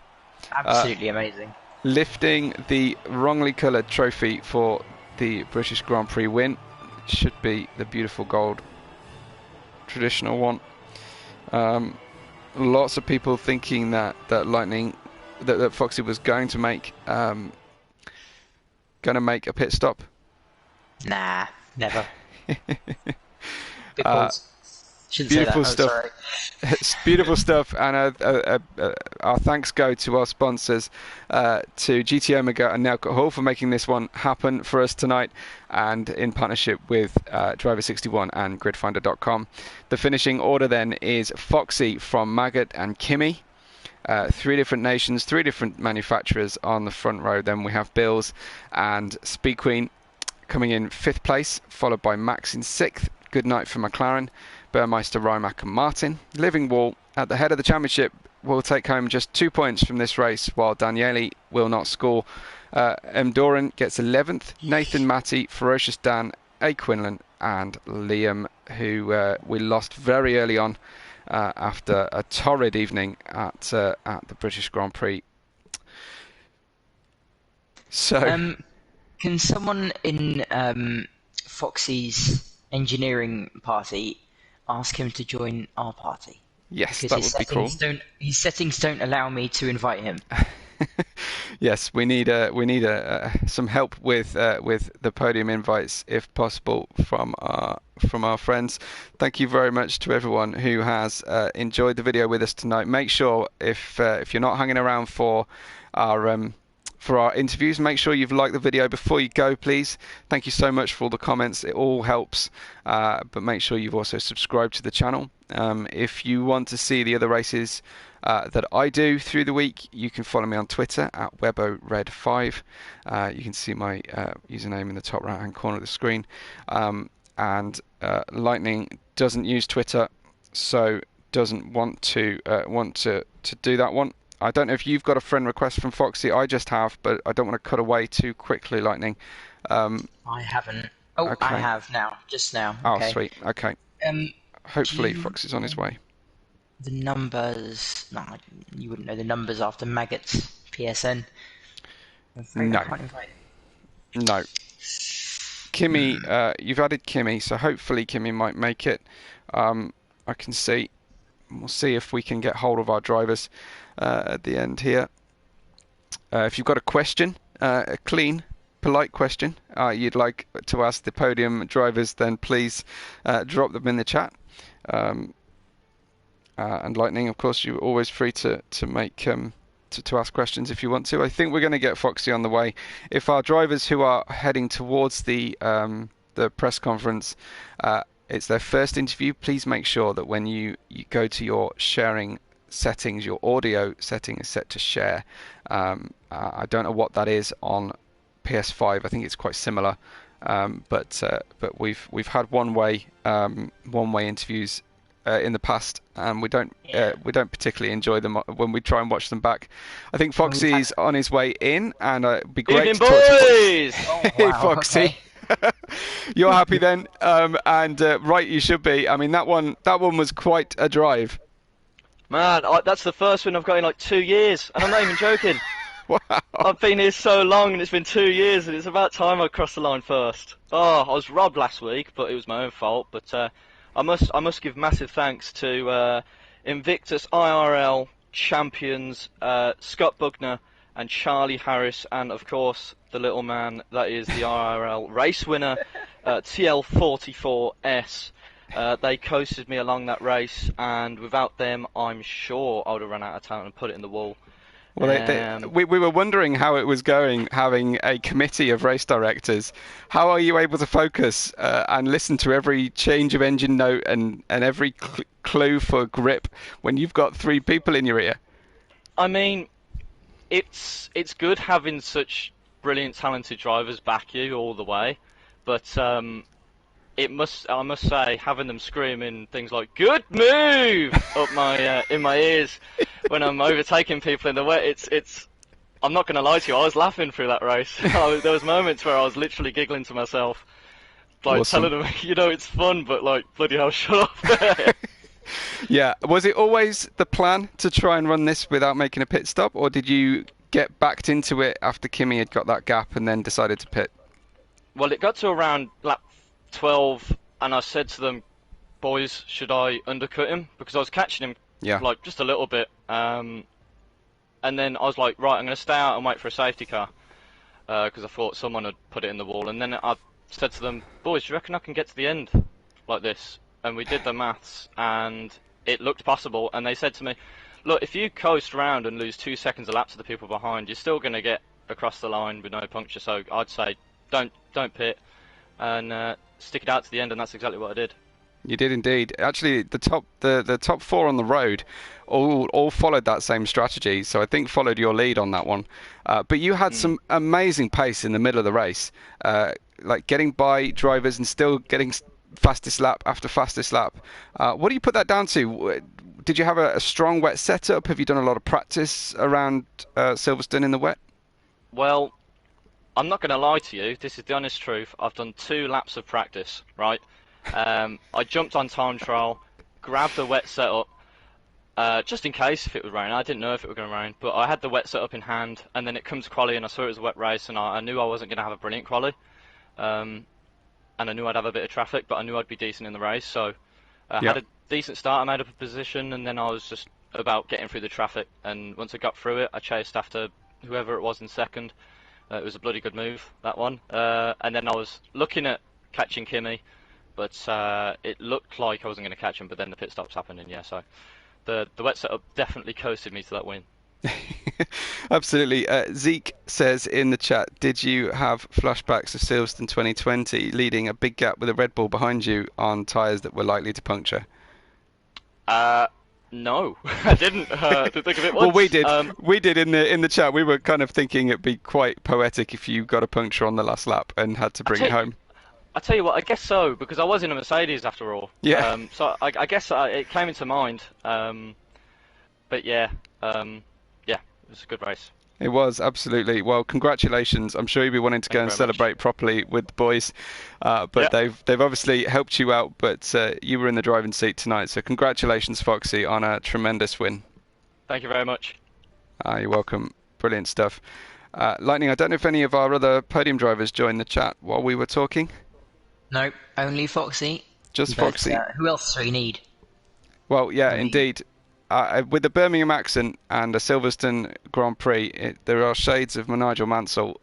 Absolutely amazing. Lifting the wrongly coloured trophy for the British Grand Prix win. Should be the beautiful gold traditional one. Lots of people thinking that Lightning, that Foxy was going to make a pit stop. Nah, never. Beautiful stuff. It's beautiful stuff, and our thanks go to our sponsors, to GT Omega and Nelcott Hall for making this one happen for us tonight, and in partnership with Driver61 and Gridfinder.com. The finishing order then is Foxy from Maggot and Kimi. 3 different nations, 3 different manufacturers on the front row. Then we have Bills and Speed Queen coming in 5th place, followed by Max in 6th. Good night for McLaren. Burmeister, Rimac and Martin. Livingwall at the head of the championship will take home just 2 points from this race, while Daniele will not score. Doran gets 11th. Nathan, Matty, Ferocious Dan, A. Quinlan and Liam, who we lost very early on after a torrid evening at the British Grand Prix. So, can someone in Foxy's engineering party ask him to join our party? Yes, because that would be cool. His settings don't allow me to invite him. Yes, we need some help with the podium invites, if possible, from our friends. Thank you very much to everyone who has enjoyed the video with us tonight. Make sure if you're not hanging around for our interviews, make sure you've liked the video before you go, please. Thank you so much for all the comments. It all helps. But make sure you've also subscribed to the channel. If you want to see the other races that I do through the week, you can follow me on Twitter at WebORed5. You can see my username in the top right hand corner of the screen. And Lightning doesn't use Twitter, so doesn't want to do that one. I don't know if you've got a friend request from Foxy. I just have, but I don't want to cut away too quickly, Lightning. I haven't. Oh, okay. I have now. Just now. Okay. Oh, sweet. Okay. Hopefully Foxy's on his way. The numbers... No, you wouldn't know the numbers after Maggot's PSN. No. No. Kimmy, you've added Kimmy, so hopefully Kimmy might make it. I can see. We'll see if we can get hold of our drivers at the end here. If you've got a question, a clean, polite question you'd like to ask the podium drivers, then please drop them in the chat. And Lightning, of course, you're always free to make to ask questions if you want to. I think we're going to get Foxy on the way. If our drivers who are heading towards the press conference, it's their first interview, please make sure that when you go to your sharing settings, your audio setting is set to share. I don't know what that is on PS5. I think it's quite similar, but we've had one-way interviews in the past, and we don't particularly enjoy them when we try and watch them back. I think Foxy's on his way in, and it'd be great Evening, to talk to boys! Oh, Hey, wow, Foxy. okay. You're happy then, and right, you should be. I mean, that one was quite a drive. Man, that's the first win I've got in like 2 years, and I'm not even joking. Wow. I've been here so long, and it's been 2 years, and it's about time I crossed the line first. Oh, I was robbed last week, but it was my own fault. But I must give massive thanks to Invictus IRL champions Scott Bugner and Charlie Harris, and of course the little man that is the IRL race winner TL44S. They coasted me along that race, and without them, I'm sure I would have run out of town and put it in the wall. Well, we were wondering how it was going, having a committee of race directors. How are you able to focus and listen to every change of engine note and every clue for grip when you've got 3 people in your ear? I mean, it's good having such brilliant, talented drivers back you all the way, but I must say, having them screaming things like "good move" up my in my ears when I'm overtaking people in the wet, it's. I'm not going to lie to you, I was laughing through that race. There was moments where I was literally giggling to myself, like Awesome. telling them, it's fun, but like, bloody hell, shut up. Yeah. Was it always the plan to try and run this without making a pit stop, or did you get backed into it after Kimmy had got that gap and then decided to pit? Well, it got to around lap 12, and I said to them, boys, should I undercut him? Because I was catching him, like, just a little bit. And then I was like, right, I'm going to stay out and wait for a safety car, because I thought someone had put it in the wall. And then I said to them, boys, do you reckon I can get to the end like this? And we did the maths, and it looked possible. And they said to me, look, if you coast around and lose 2 seconds a lap to the people behind, you're still going to get across the line with no puncture. So I'd say don't pit and stick it out to the end, and that's exactly what I did. You did indeed. Actually, the top 4 on the road all followed that same strategy. So I think followed your lead on that one. But you had some amazing pace in the middle of the race, like getting by drivers and still getting fastest lap after fastest lap. What do you put that down to? Did you have a strong wet setup? Have you done a lot of practice around Silverstone in the wet? Well, I'm not going to lie to you. This is the honest truth. I've done 2 laps of practice, right? I jumped on time trial, grabbed the wet setup, just in case if it was raining. I didn't know if it was going to rain, but I had the wet setup in hand, and then it comes quali, and I saw it was a wet race, and I knew I wasn't going to have a brilliant quali, and I knew I'd have a bit of traffic, but I knew I'd be decent in the race, so I had a decent start. I made up a position, and then I was just about getting through the traffic, and once I got through it, I chased after whoever it was in second. It was a bloody good move, that one, and then I was looking at catching Kimmy, but it looked like I wasn't going to catch him, but then the pit stops happened, and so the wet setup definitely coasted me to that win. Absolutely. Zeke says in the chat, did you have flashbacks of Silverstone 2020 leading a big gap with a Red Bull behind you on tyres that were likely to puncture? No, I didn't. To think of it once. Well, we did. We did in the chat. We were kind of thinking it'd be quite poetic if you got a puncture on the last lap and had to bring it home. I tell you what, I guess so, because I was in a Mercedes after all. Yeah. So I guess it came into mind. But yeah, it was a good race. It was, absolutely. Well, congratulations. I'm sure you'll be wanting to go and celebrate properly with the boys. But they've obviously helped you out, but you were in the driving seat tonight. So congratulations, Foxy, on a tremendous win. Thank you very much. You're welcome. Brilliant stuff. Lightning, I don't know if any of our other podium drivers joined the chat while we were talking. No, only Foxy. Just But, Foxy. who else do we need? Well, yeah, indeed. With the Birmingham accent and a Silverstone Grand Prix, there are shades of Nigel Mansell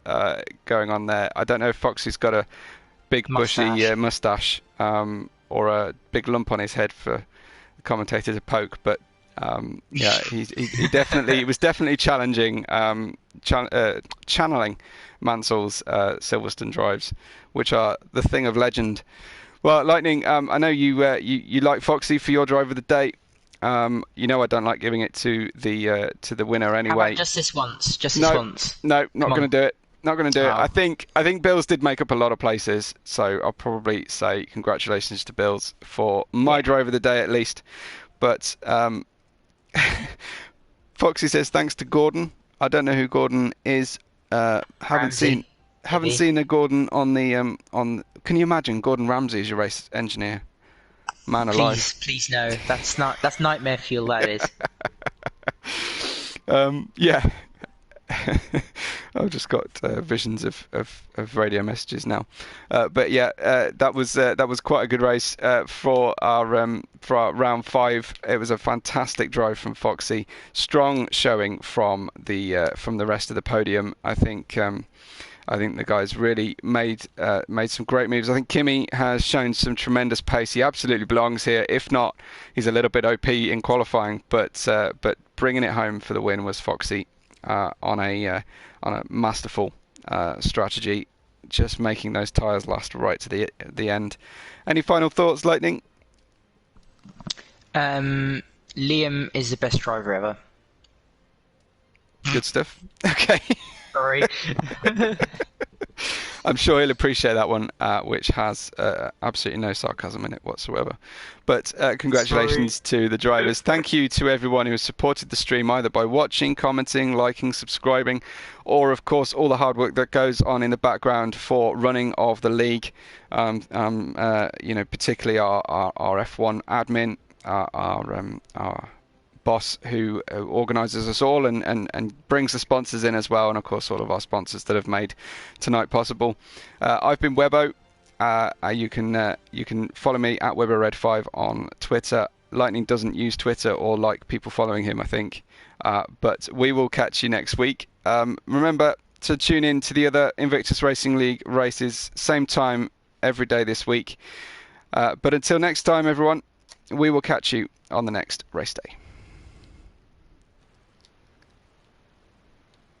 going on there. I don't know if Foxy's got a big bushy moustache or a big lump on his head for the commentator to poke, but yeah, he definitely was definitely challenging, channeling Mansell's Silverstone drives, which are the thing of legend. Well, Lightning, I know you like Foxy for your drive of the day. You know I don't like giving it to the winner anyway. How about just this once? Just this once? No, not going to do it. Not going to do it. Oh. I think Bills did make up a lot of places, so I'll probably say congratulations to Bills for my drive of the day at least. But Foxy says thanks to Gordon. I don't know who Gordon is. Haven't seen a Gordon on the on. Can you imagine Gordon Ramsay as your race engineer? Man alive. Please no. That's nightmare fuel. That is. Yeah. I've just got visions of radio messages now, but yeah, that was quite a good race for our round 5. It was a fantastic drive from Foxy, strong showing from the rest of the podium. I think the guys really made some great moves. I think Kimi has shown some tremendous pace. He absolutely belongs here. If not, he's a little bit OP in qualifying, but bringing it home for the win was Foxy. On a masterful strategy, just making those tyres last right to the end. Any final thoughts, Lightning? Liam is the best driver ever. Good stuff. Okay. Sorry. I'm sure he'll appreciate that one, which has absolutely no sarcasm in it whatsoever. But congratulations to the drivers. Thank you to everyone who has supported the stream, either by watching, commenting, liking, subscribing, or of course all the hard work that goes on in the background for running of the league. Particularly our F1 admin, our boss who organises us all and brings the sponsors in as well, and of course all of our sponsors that have made tonight possible. I've been Webbo. You can follow me at WebboRed5 on Twitter. Lightning doesn't use Twitter or like people following him, I think. But we will catch you next week. Remember to tune in to the other Invictus Racing League races, same time every day this week. But until next time, everyone, we will catch you on the next race day.